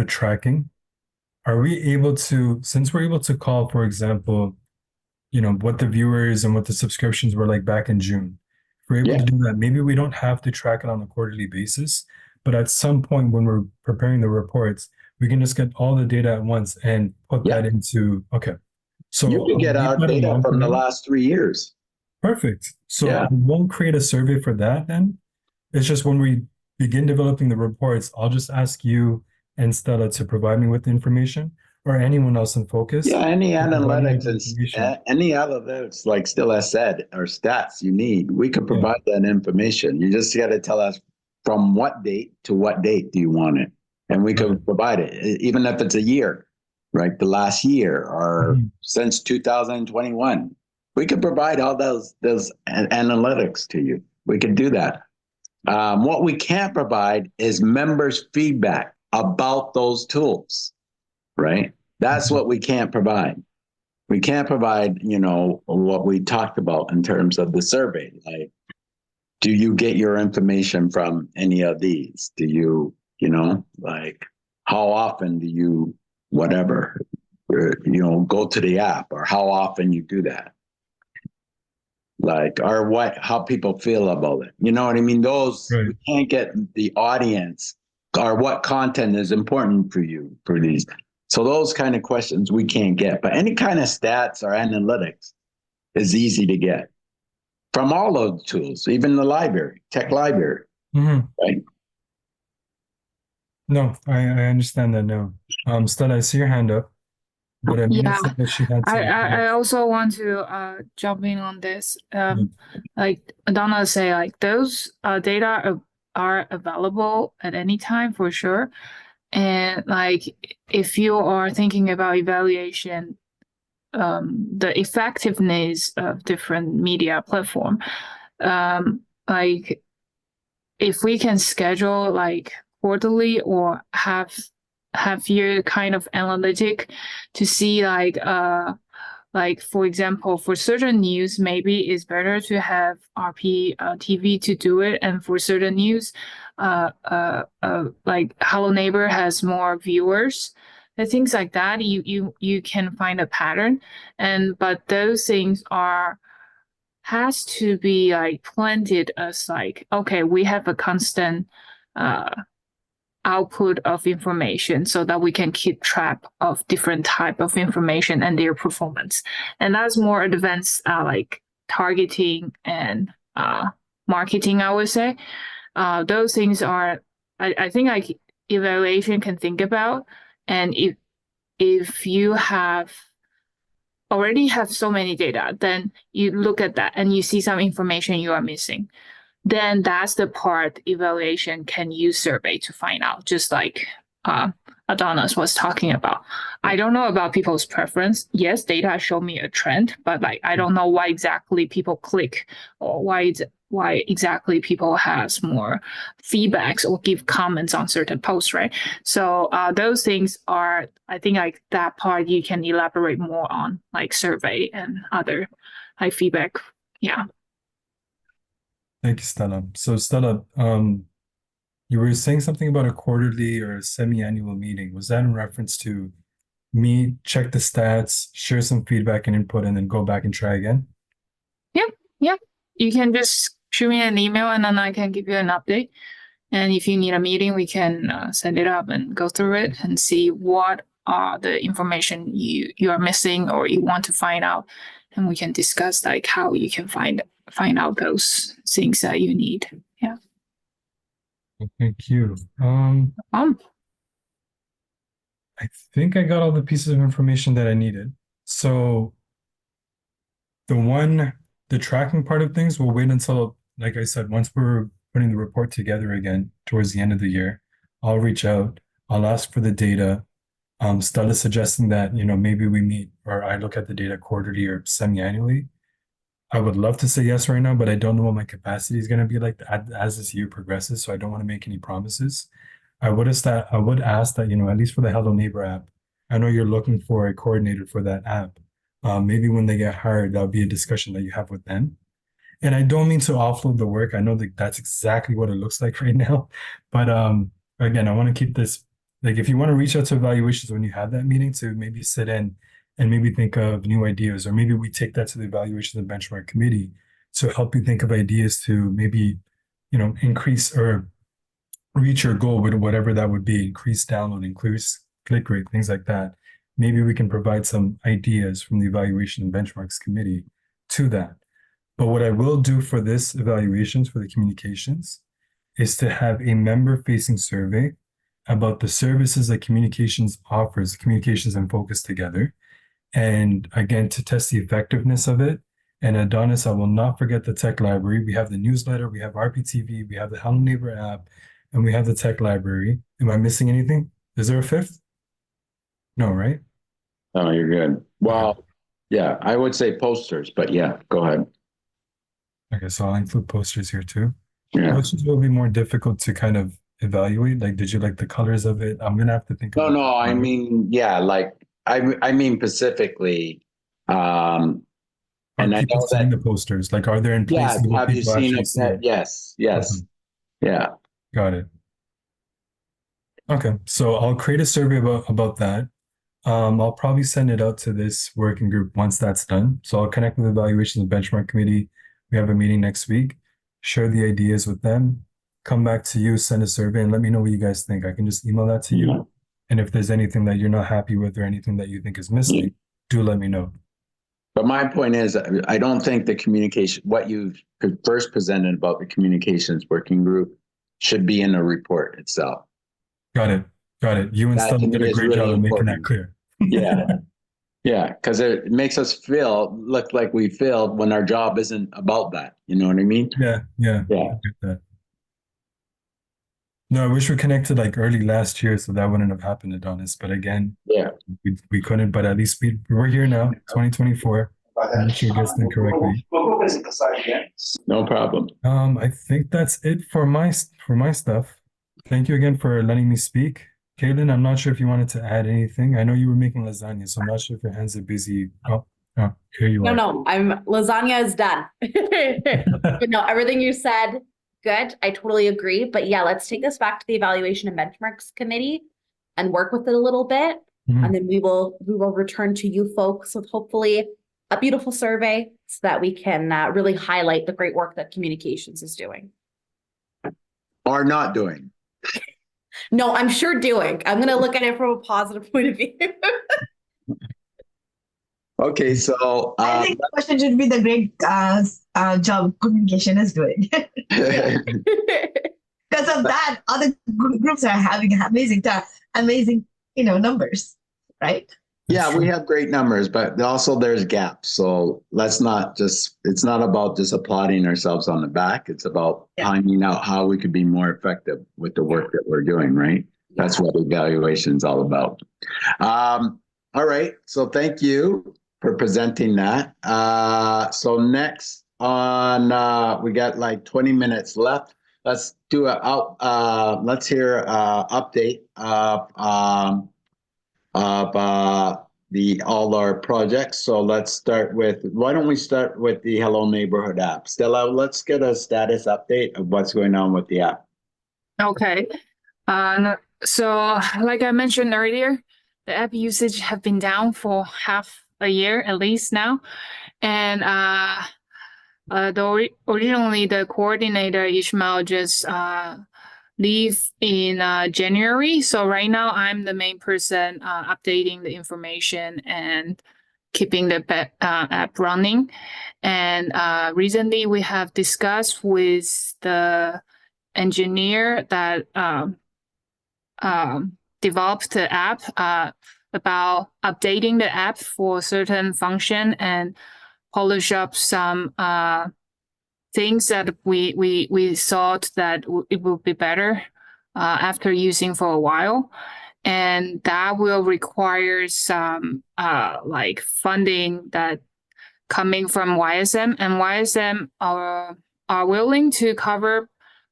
tracking. Are we able to, since we're able to call, for example, what the viewers and what the subscriptions were like back in June, if we're able to do that, maybe we don't have to track it on a quarterly basis, but at some point when we're preparing the reports, we can just get all the data at once and put that into, okay. So you can get our data from the last 3 years. Perfect. So we won't create a survey for that then. It's just when we begin developing the reports, I'll just ask you and Stella to provide me with the information, or anyone else in focus. Yeah, any analytics like Stella said, or stats you need, we can provide that information. You just got to tell us from what date to what date do you want it, and we can provide it, even if it's a year, right? The last year or since 2021, we can provide all those analytics to you. We can do that. What we can't provide is members' feedback about those tools, right? That's what we can't provide. We can't provide, what we talked about in terms of the survey. Like, do you get your information from any of these? Do you, like, how often do you, whatever, go to the app, or how often you do that? Like, or how people feel about it. You know what I mean? Those, we can't get the audience, or what content is important for you for these. So those kind of questions we can't get, but any kind of stats or analytics is easy to get from all of the tools, even the library, tech library, right? No, I understand that now. Stella, I see your hand up. But I also want to jump in on this. Like Donna say, like those data are available at any time for sure. And like if you are thinking about evaluation, the effectiveness of different media platform, like if we can schedule like quarterly or half year kind of analytic to see like for example, for certain news, maybe it's better to have rptv to do it, and for certain news, like Hello Neighbor has more viewers and things like that. You can find a pattern, but those things has to be like planted as like, okay, we have a constant output of information so that we can keep track of different type of information and their performance. And that's more advanced like targeting and marketing, I would say. Those things are, I think like evaluation can think about. And if you already have so many data, then you look at that and you see some information you are missing. Then that's the part evaluation can use survey to find out, just like Adonis was talking about. I don't know about people's preference. Yes, data show me a trend, but like I don't know why exactly people click or why exactly people has more feedbacks or give comments on certain posts, right? So those things are, I think like that part you can elaborate more on, like survey and other like feedback. Yeah. Thank you, Stella. So Stella, you were saying something about a quarterly or a semi-annual meeting. Was that in reference to me check the stats, share some feedback and input, and then go back and try again? Yeah. You can just shoot me an email and then I can give you an update. And if you need a meeting, we can set it up and go through it and see what are the information you are missing or you want to find out. And we can discuss like how you can find out those things that you need. Yeah. Thank you. I think I got all the pieces of information that I needed. So the tracking part of things, we'll wait until, like I said, once we're putting the report together again towards the end of the year, I'll reach out, I'll ask for the data. Stella suggesting that, maybe we meet or I look at the data quarterly or semi-annually. I would love to say yes right now, but I don't know what my capacity is going to be like as this year progresses, so I don't want to make any promises. I would ask that, at least for the Hello Neighbor app, I know you're looking for a coordinator for that app. Maybe when they get hired, that'll be a discussion that you have with them. And I don't mean to offload the work. I know that that's exactly what it looks like right now. But again, I want to keep this, like if you want to reach out to evaluations when you have that meeting to maybe sit in and maybe think of new ideas, or maybe we take that to the evaluation of the benchmark committee to help you think of ideas to maybe, increase or reach your goal with whatever that would be, increase download, increase click rate, things like that. Maybe we can provide some ideas from the evaluation and benchmarks committee to that. But what I will do for this evaluations for the communications is to have a member-facing survey about the services that communications offers, communications and focus together. And again, to test the effectiveness of it. And Adonis, I will not forget the tech library. We have the newsletter, we have rptv, we have the Hello Neighbor app, and we have the tech library. Am I missing anything? Is there a fifth? No, right? Oh, you're good. Well, yeah, I would say posters, but yeah, go ahead. Okay, so I'll include posters here too. Yeah. Which will be more difficult to kind of evaluate? Like, did you like the colors of it? I'm gonna have to think about No, I mean, yeah, like I mean specifically, Are and I people know seeing that, the posters? Like, are there in yeah, places where have you people seen actually it? see it? Yes, yes. Yeah. Got it. Okay, so I'll create a survey about that. I'll probably send it out to this working group once that's done. So I'll connect with the evaluations and benchmark committee. We have a meeting next week, share the ideas with them, come back to you, send a survey, and let me know what you guys think. I can just email that to you. And if there's anything that you're not happy with or anything that you think is missing, do let me know. But my point is, I don't think the communication, what you first presented about the communications working group should be in the report itself. Got it. Got it. You and That Stella to me did a is great job really of making important. that clear. Yeah. Yeah, because it makes us look like we failed when our job isn't about that. You know what I mean? Yeah. Yeah. I get that. No, I wish we connected like early last year so that wouldn't have happened, Adonis. But again, Yeah. we couldn't, but at least we're here now, 2024. Make sure it gets done correctly. No problem. I think that's it for my stuff. Thank you again for letting me speak. Caitlin, I'm not sure if you wanted to add anything. I know you were making lasagna, so I'm not sure if your hands are busy. Oh, here you are. No, lasagna is done. But no, everything you said, good. I totally agree. But yeah, let's take this back to the evaluation and benchmarks committee and work with it a little bit. Mhm. And then we will return to you folks with hopefully a beautiful survey so that we can really highlight the great work that communications is doing. Or not doing. No, I'm sure doing. I'm going to look at it from a positive point of view. Okay, so I think the question should be the great job communication is doing. Because of that, other groups are having amazing, numbers, right? yeah, we have great numbers, but also there's gaps. So let's not just, it's not about just applauding ourselves on the back. It's about finding out how we could be more effective with the work that we're doing, right? That's what evaluation is all about. All right. So thank you for presenting that. So next on, we got like 20 minutes left. Let's do let's hear an update of all our projects. So let's start with, why don't we start with the Hello Neighborhood app? Stella, let's get a status update of what's going on with the app. Okay. So like I mentioned earlier, the app usage have been down for half a year at least now. And originally the coordinator Ismael just leave in January. So right now I'm the main person updating the information and keeping the app running. And recently we have discussed with the engineer that developed the app about updating the app for certain function and polish up some things that we thought that it would be better after using for a while. And that will require some like funding that coming from YSM, and YSM are willing to cover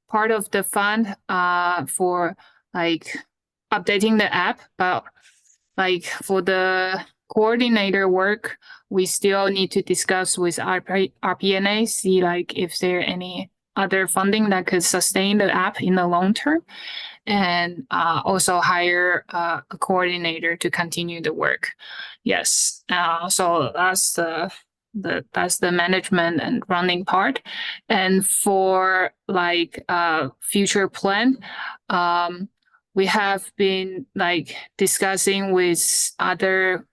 part of the fund for like updating the app, but like for the coordinator work, we still need to discuss with RPNA, see like if there are any other funding that could sustain the app in the long term, and also hire a coordinator to continue the work. Yes, so that's the management and running part. And for like future plan, we have been like discussing with other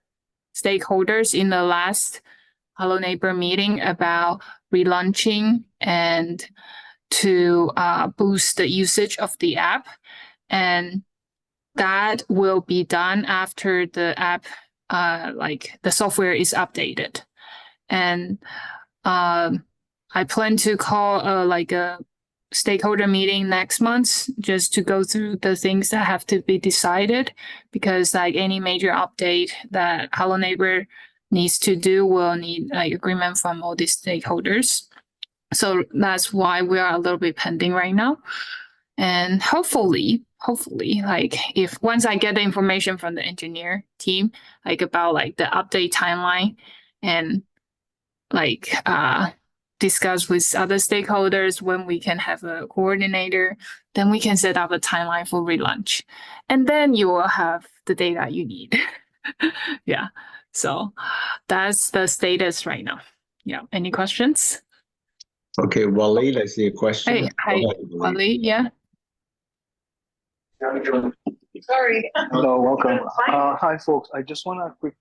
stakeholders in the last Hello Neighbor meeting about relaunching and to boost the usage of the app. And that will be done after the app, like the software is updated. And I plan to call like a stakeholder meeting next month just to go through the things that have to be decided, because like any major update that Hello Neighbor needs to do will need like agreement from all these stakeholders. So that's why we are a little bit pending right now. And hopefully, like if once I get the information from the engineer team, like about like the update timeline and like discuss with other stakeholders when we can have a coordinator, then we can set up a timeline for relaunch. And then you will have the data you need. Yeah. So that's the status right now. Yeah. Any questions? Okay, Waleed, I see a question. Hey, hi, Waleed. Yeah. Sorry. Hello, welcome. Hi, folks. I just want a quick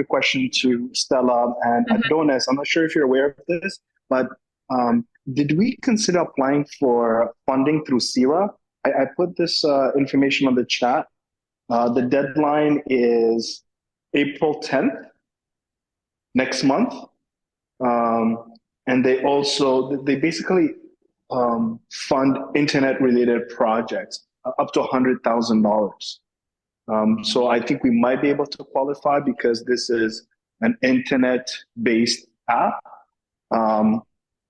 question to Stella and Adonis. I'm not sure if you're aware of this, but did we consider applying for funding through CERA? I put this information on the chat. The deadline is April 10th, next month. And they basically fund internet-related projects up to $100,000. So I think we might be able to qualify because this is an internet-based app.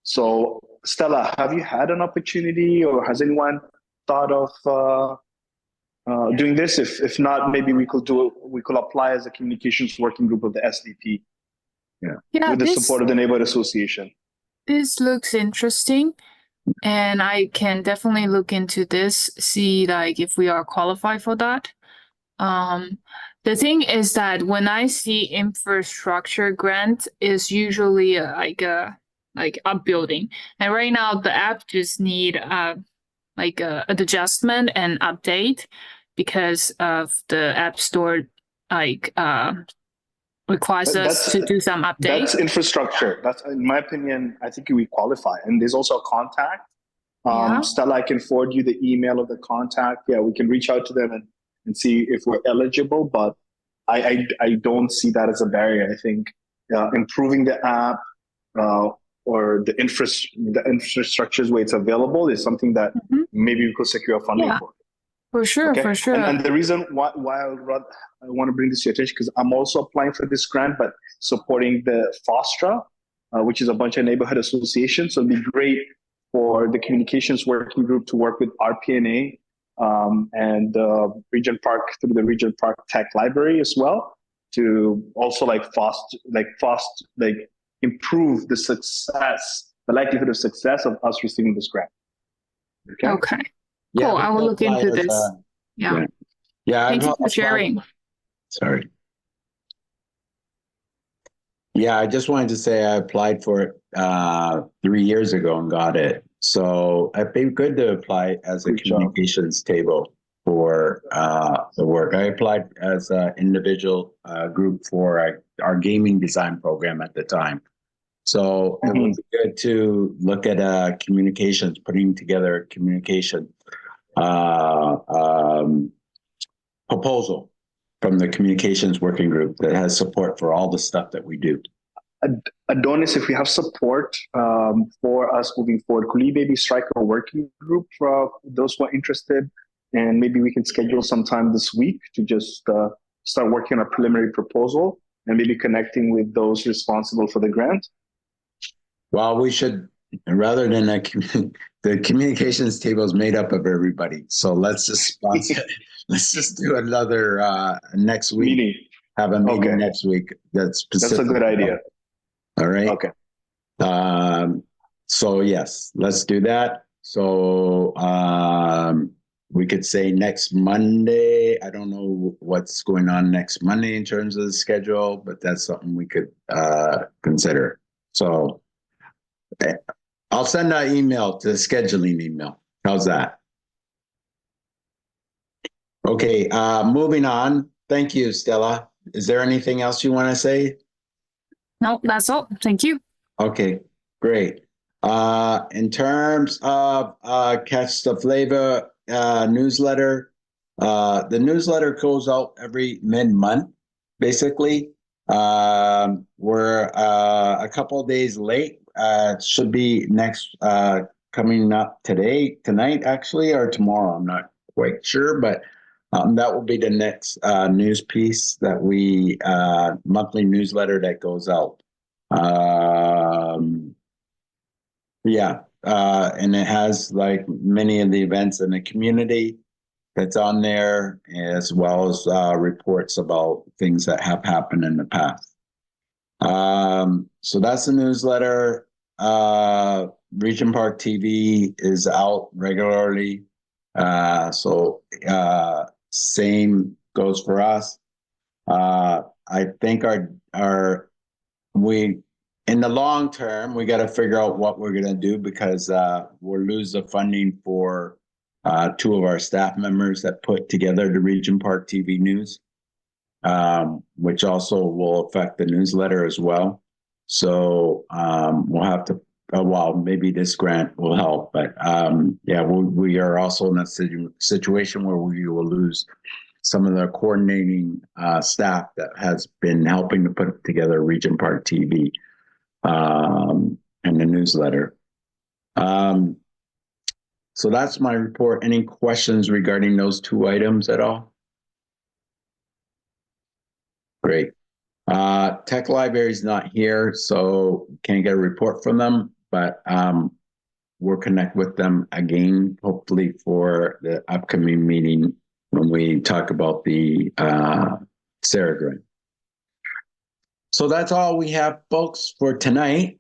So Stella, have you had an opportunity, or has anyone thought of doing this? If not, maybe we could apply as a communications working group of the SDP. Yeah, with the support of the Neighborhood Association. This looks interesting. And I can definitely look into this, see like if we are qualified for that. The thing is that when I see infrastructure grant is usually like upbuilding, and right now the app just need like an adjustment and update because of the App Store like requires us That's- to do some That's updates? infrastructure. That's, in my opinion, I think we qualify. And there's also a contact. Yeah. Stella, I can forward you the email of the contact. Yeah, we can reach out to them and see if we're eligible. But I don't see that as a barrier. I think improving the app or the infrastructures where it's available is something that maybe we could secure funding Yeah. for. For sure, Okay. for sure. And the reason why I want to bring this to your attention, because I'm also applying for this grant, but supporting the FOSTRA, which is a bunch of neighborhood associations. So it'd be great for the communications working group to work with RPNA and Regent Park through the Regent Park Tech Library as well, to also improve the success, the likelihood of success of us receiving this grant. Okay. Cool. I will look into this. Yeah. Thank you for sharing. Sorry. Yeah, I just wanted to say I applied for it 3 years ago and got it. So it'd be good to apply as a communications table for the work. I applied as an individual group for our gaming design program at the time. So it would be good to look at communications, putting together a communication proposal from the communications working group that has support for all the stuff that we do. Adonis, if we have support for us moving forward, could we maybe strike a working group for those who are interested? And maybe we can schedule some time this week to just start working on a preliminary proposal and maybe connecting with those responsible for the grant. Well, we should, rather than the communications table is made up of everybody. So let's just do another next week. Meeting. Have a meeting next week. That's a good idea. All right. Okay. So yes, let's do that. So we could say next Monday. I don't know what's going on next Monday in terms of the schedule, but that's something we could consider. So I'll send an email to the scheduling email. How's that? Okay, moving on. Thank you, Stella. Is there anything else you want to say? No, that's all. Thank you. Okay, great. In terms of Catch the Flavor newsletter, the newsletter goes out every mid-month, basically. We're a couple of days late. It should be next coming up tonight actually, or tomorrow. I'm not quite sure, but that will be the next news piece that we monthly newsletter that goes out. And it has like many of the events in the community that's on there, as well as reports about things that have happened in the past. So that's the newsletter. Regent Park TV is out regularly. So same goes for us. I think in the long term, we got to figure out what we're going to do, because we'll lose the funding for two of our staff members that put together the Regent Park TV news, which also will affect the newsletter as well. So we'll have to, maybe this grant will help, but we are also in a situation where we will lose some of the coordinating staff that has been helping to put together Regent Park TV and the newsletter. So that's my report. Any questions regarding those two items at all? Great. Tech Library is not here, so can't get a report from them, but we'll connect with them again, hopefully for the upcoming meeting when we talk about the Sarah grant. So that's all we have, folks, for tonight.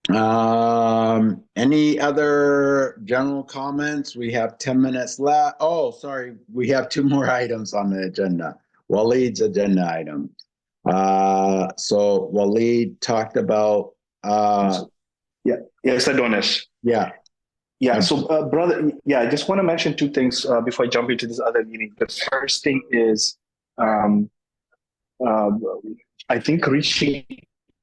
Any other general comments? We have 10 minutes left. Oh, sorry. We have two more items on the agenda. Waleed's agenda item. So Waleed talked about Yes, Adonis. Yeah. So brother, I just want to mention two things before I jump into this other meeting. The first thing is I think reaching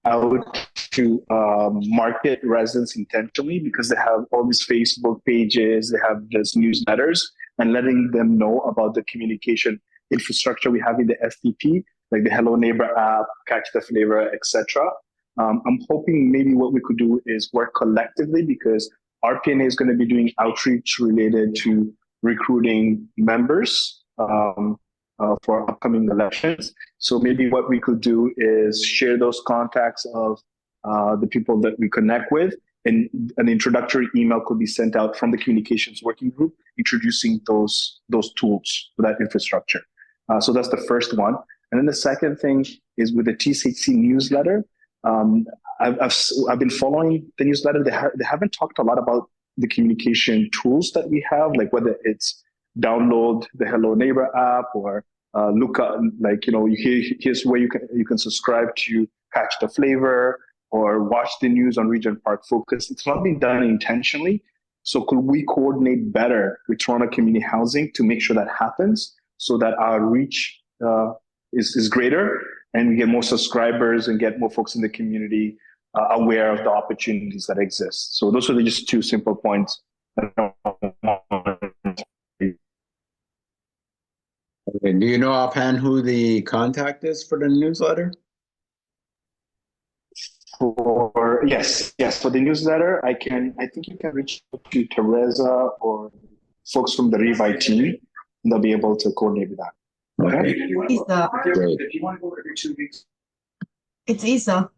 out to market residents intentionally, because they have all these Facebook pages, they have these newsletters, and letting them know about the communication infrastructure we have in the SDP, like the Hello Neighbor app, Catch the Flavor, etc. I'm hoping maybe what we could do is work collectively, because RPNA is going to be doing outreach related to recruiting members for upcoming elections. So maybe what we could do is share those contacts of the people that we connect with, and an introductory email could be sent out from the communications working group introducing those tools for that infrastructure. So that's the first one. And then the second thing is with the TCC newsletter. I've been following the newsletter. They haven't talked a lot about the communication tools that we have, like whether it's download the Hello Neighbor app or look up, like, here's where you can subscribe to Catch the Flavor or watch the news on Regent Park Focus. It's not being done intentionally. So could we coordinate better with Toronto Community Housing to make sure that happens, so that our reach is greater and we get more subscribers and get more folks in the community aware of the opportunities that exist? So those are just two simple points. Okay. Do you know offhand who the contact is for the newsletter? Yes. For the newsletter, I think you can reach out to Teresa or folks from the Revi team, and they'll be able to coordinate with that. Okay. Isa. Great. If you want to go every 2 weeks. It's Isa.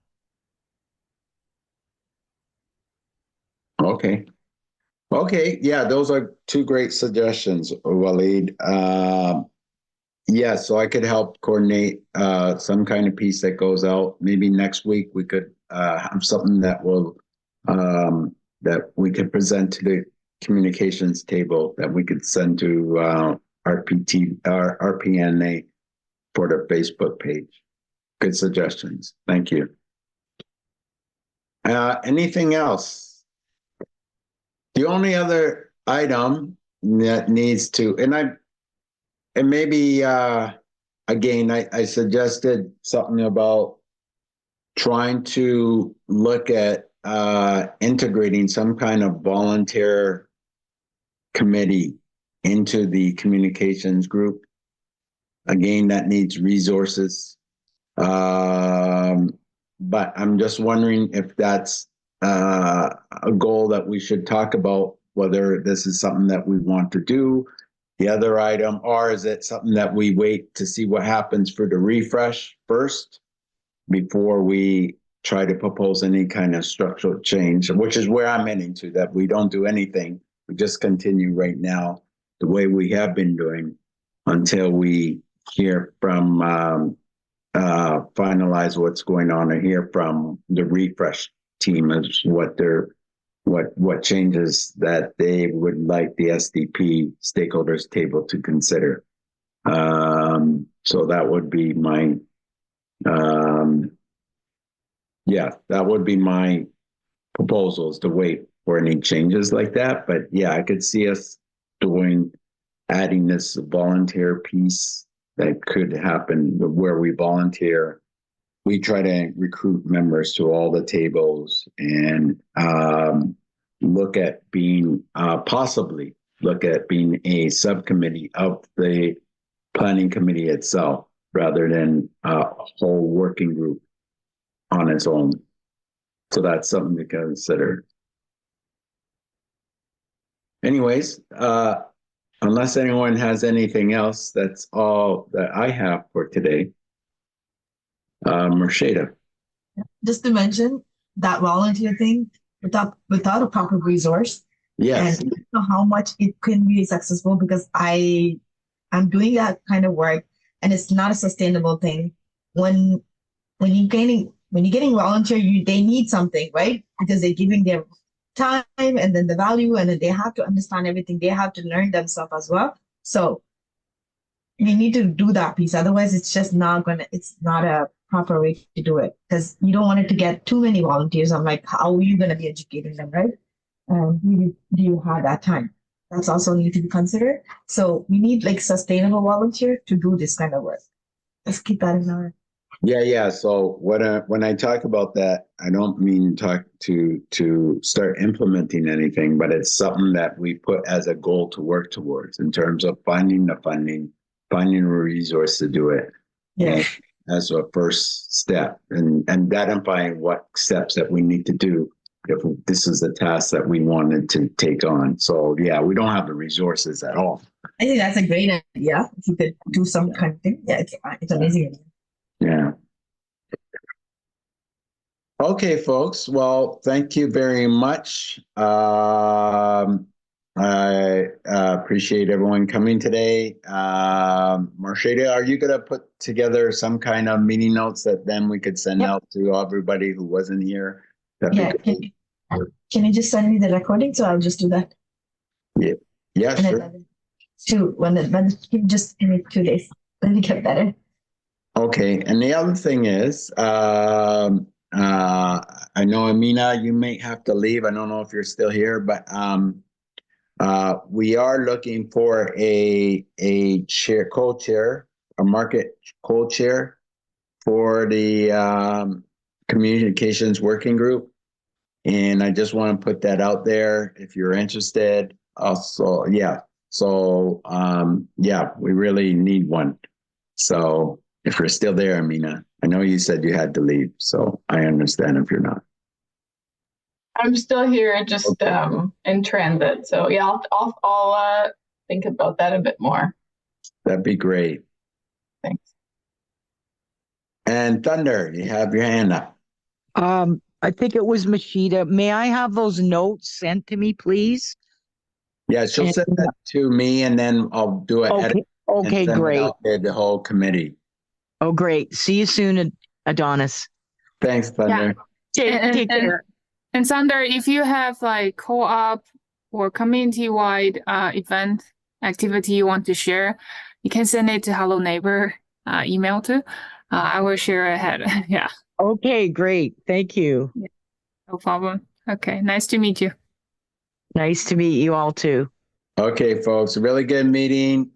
Okay. Yeah, those are two great suggestions, Waleed. Yeah, so I could help coordinate some kind of piece that goes out. Maybe next week we could have something that will that we could present to the communications table that we could send to RPNA for the Facebook page. Good suggestions. Thank you. Anything else? The only other item that needs to, and maybe again, I suggested something about trying to look at integrating some kind of volunteer committee into the communications group. Again, that needs resources. But I'm just wondering if that's a goal that we should talk about, whether this is something that we want to do. The other item, or is it something that we wait to see what happens for the refresh first before we try to propose any kind of structural change, which is where I'm heading to, that we don't do anything. We just continue right now the way we have been doing until we hear from finalize what's going on, or hear from the refresh team as what changes that they would like the SDP stakeholders table to consider. So that would be my that would be my proposals, to wait for any changes like that. But yeah, I could see us adding this volunteer piece that could happen, where we volunteer. We try to recruit members to all the tables and look at being a subcommittee of the planning committee itself, rather than a whole working group on its own. So that's something to consider. Anyways, unless anyone has anything else, that's all that I have for today. Mershada. Just to mention that volunteer thing, without a proper resource, Yes. and I don't know how much it can be successful, because I'm doing that kind of work, and it's not a sustainable thing. When you're getting volunteer, they need something, right? Because they're giving their time and then the value, and then they have to understand everything. They have to learn themselves as well. So you need to do that piece. Otherwise, it's just it's not a proper way to do it, because you don't want it to get too many volunteers. I'm like, how are you going to be educating them, right? Do you have that time? That's also need to be considered. So we need like sustainable volunteer to do this kind of work. Let's keep that in mind. Yeah. So when I talk about that, I don't mean talk to start implementing anything, but it's something that we put as a goal to work towards in terms of finding the funding, finding a resource to do it. Yeah. And as a first step, and identifying what steps that we need to do if this is the task that we wanted to take on. So yeah, we don't have the resources at all. I think that's a great idea. If you could do some kind of thing. Yeah, it's amazing. Yeah. Okay, folks. Well, thank you very much. I appreciate everyone coming today. Marshada, are you going to put together some kind of meeting notes that then we could send Yep. out to everybody who wasn't here? That'd Yeah. be great. Can you just send me the recording? So I'll just do that. Yeah, And sure. then just give me 2 days. Let me get better. Okay, and the other thing is, I know Amina, you may have to leave. I don't know if you're still here, but we are looking for a co-chair, a market co-chair for the communications working group. And I just want to put that out there if you're interested. Also, yeah. So yeah, we really need one. So if you're still there, Amina, I know you said you had to leave, so I understand if you're not. I'm still here, just in transit. So yeah, I'll think about that a bit more. That'd be great. Thanks. And Thunder, you have your hand up. I think it was Mashida. May I have those notes sent to me, please? Yeah, she'll send that to me, and then I'll do it. Okay, okay, great. To the whole committee. Oh, great. See you soon, Adonis. Thanks, Thunder. Take care. And Sander, if you have like co-op or community-wide event activity you want to share, you can send it to Hello Neighbor email too. I will share ahead. Yeah. Okay, great. Thank you. No problem. Okay, nice to meet you. Nice to meet you all too. Okay, folks, a really good meeting.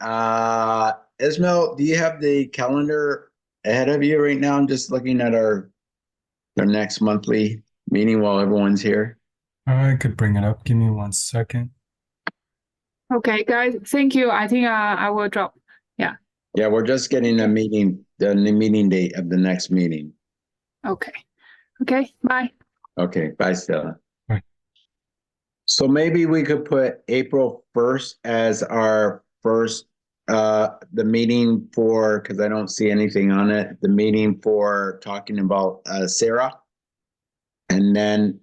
Ismael, do you have the calendar ahead of you right now? I'm just looking at our next monthly meeting while everyone's here. I could bring it up. Give me 1 second. Okay, guys, thank you. I think I will drop. Yeah. Yeah, we're just getting the meeting date of the next meeting. Okay. Okay, bye. Okay, bye, Stella. Bye. So maybe we could put April 1st as our first, the meeting for, because I don't see anything on it, the meeting for talking about Sarah. And then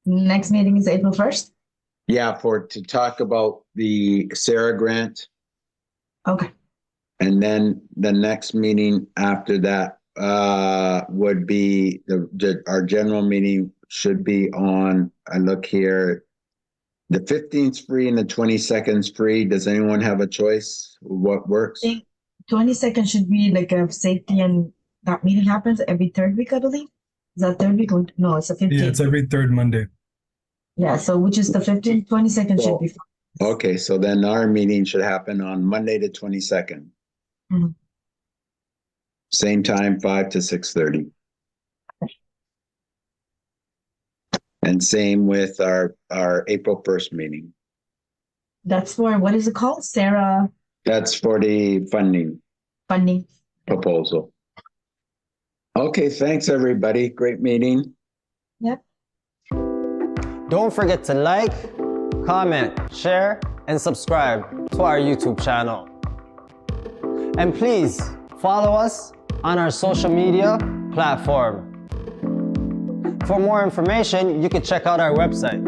Next meeting is April 1st. yeah, to talk about the Sarah grant. Okay. And then the next meeting after that would be our general meeting should be on, I look here, the 15th free and the 22nd free. Does anyone have a choice? What works? 22nd should be like a safety, and that meeting happens every third week, I believe. Is that third week? No, it's the 15th. Yeah, it's every third Monday. Yeah, so which is the 15th, 22nd should be fine. Okay, so then our meeting should happen on Monday the 22nd. Mhm. Same time, 5 to 6:30. And same with our April 1st meeting. That's for, what is it called? Sarah That's for the funding funding. proposal. Okay, thanks everybody. Great meeting. Yep. Don't forget to like, comment, share, and subscribe to our YouTube channel. And please follow us on our social media platform. For more information, you can check out our website,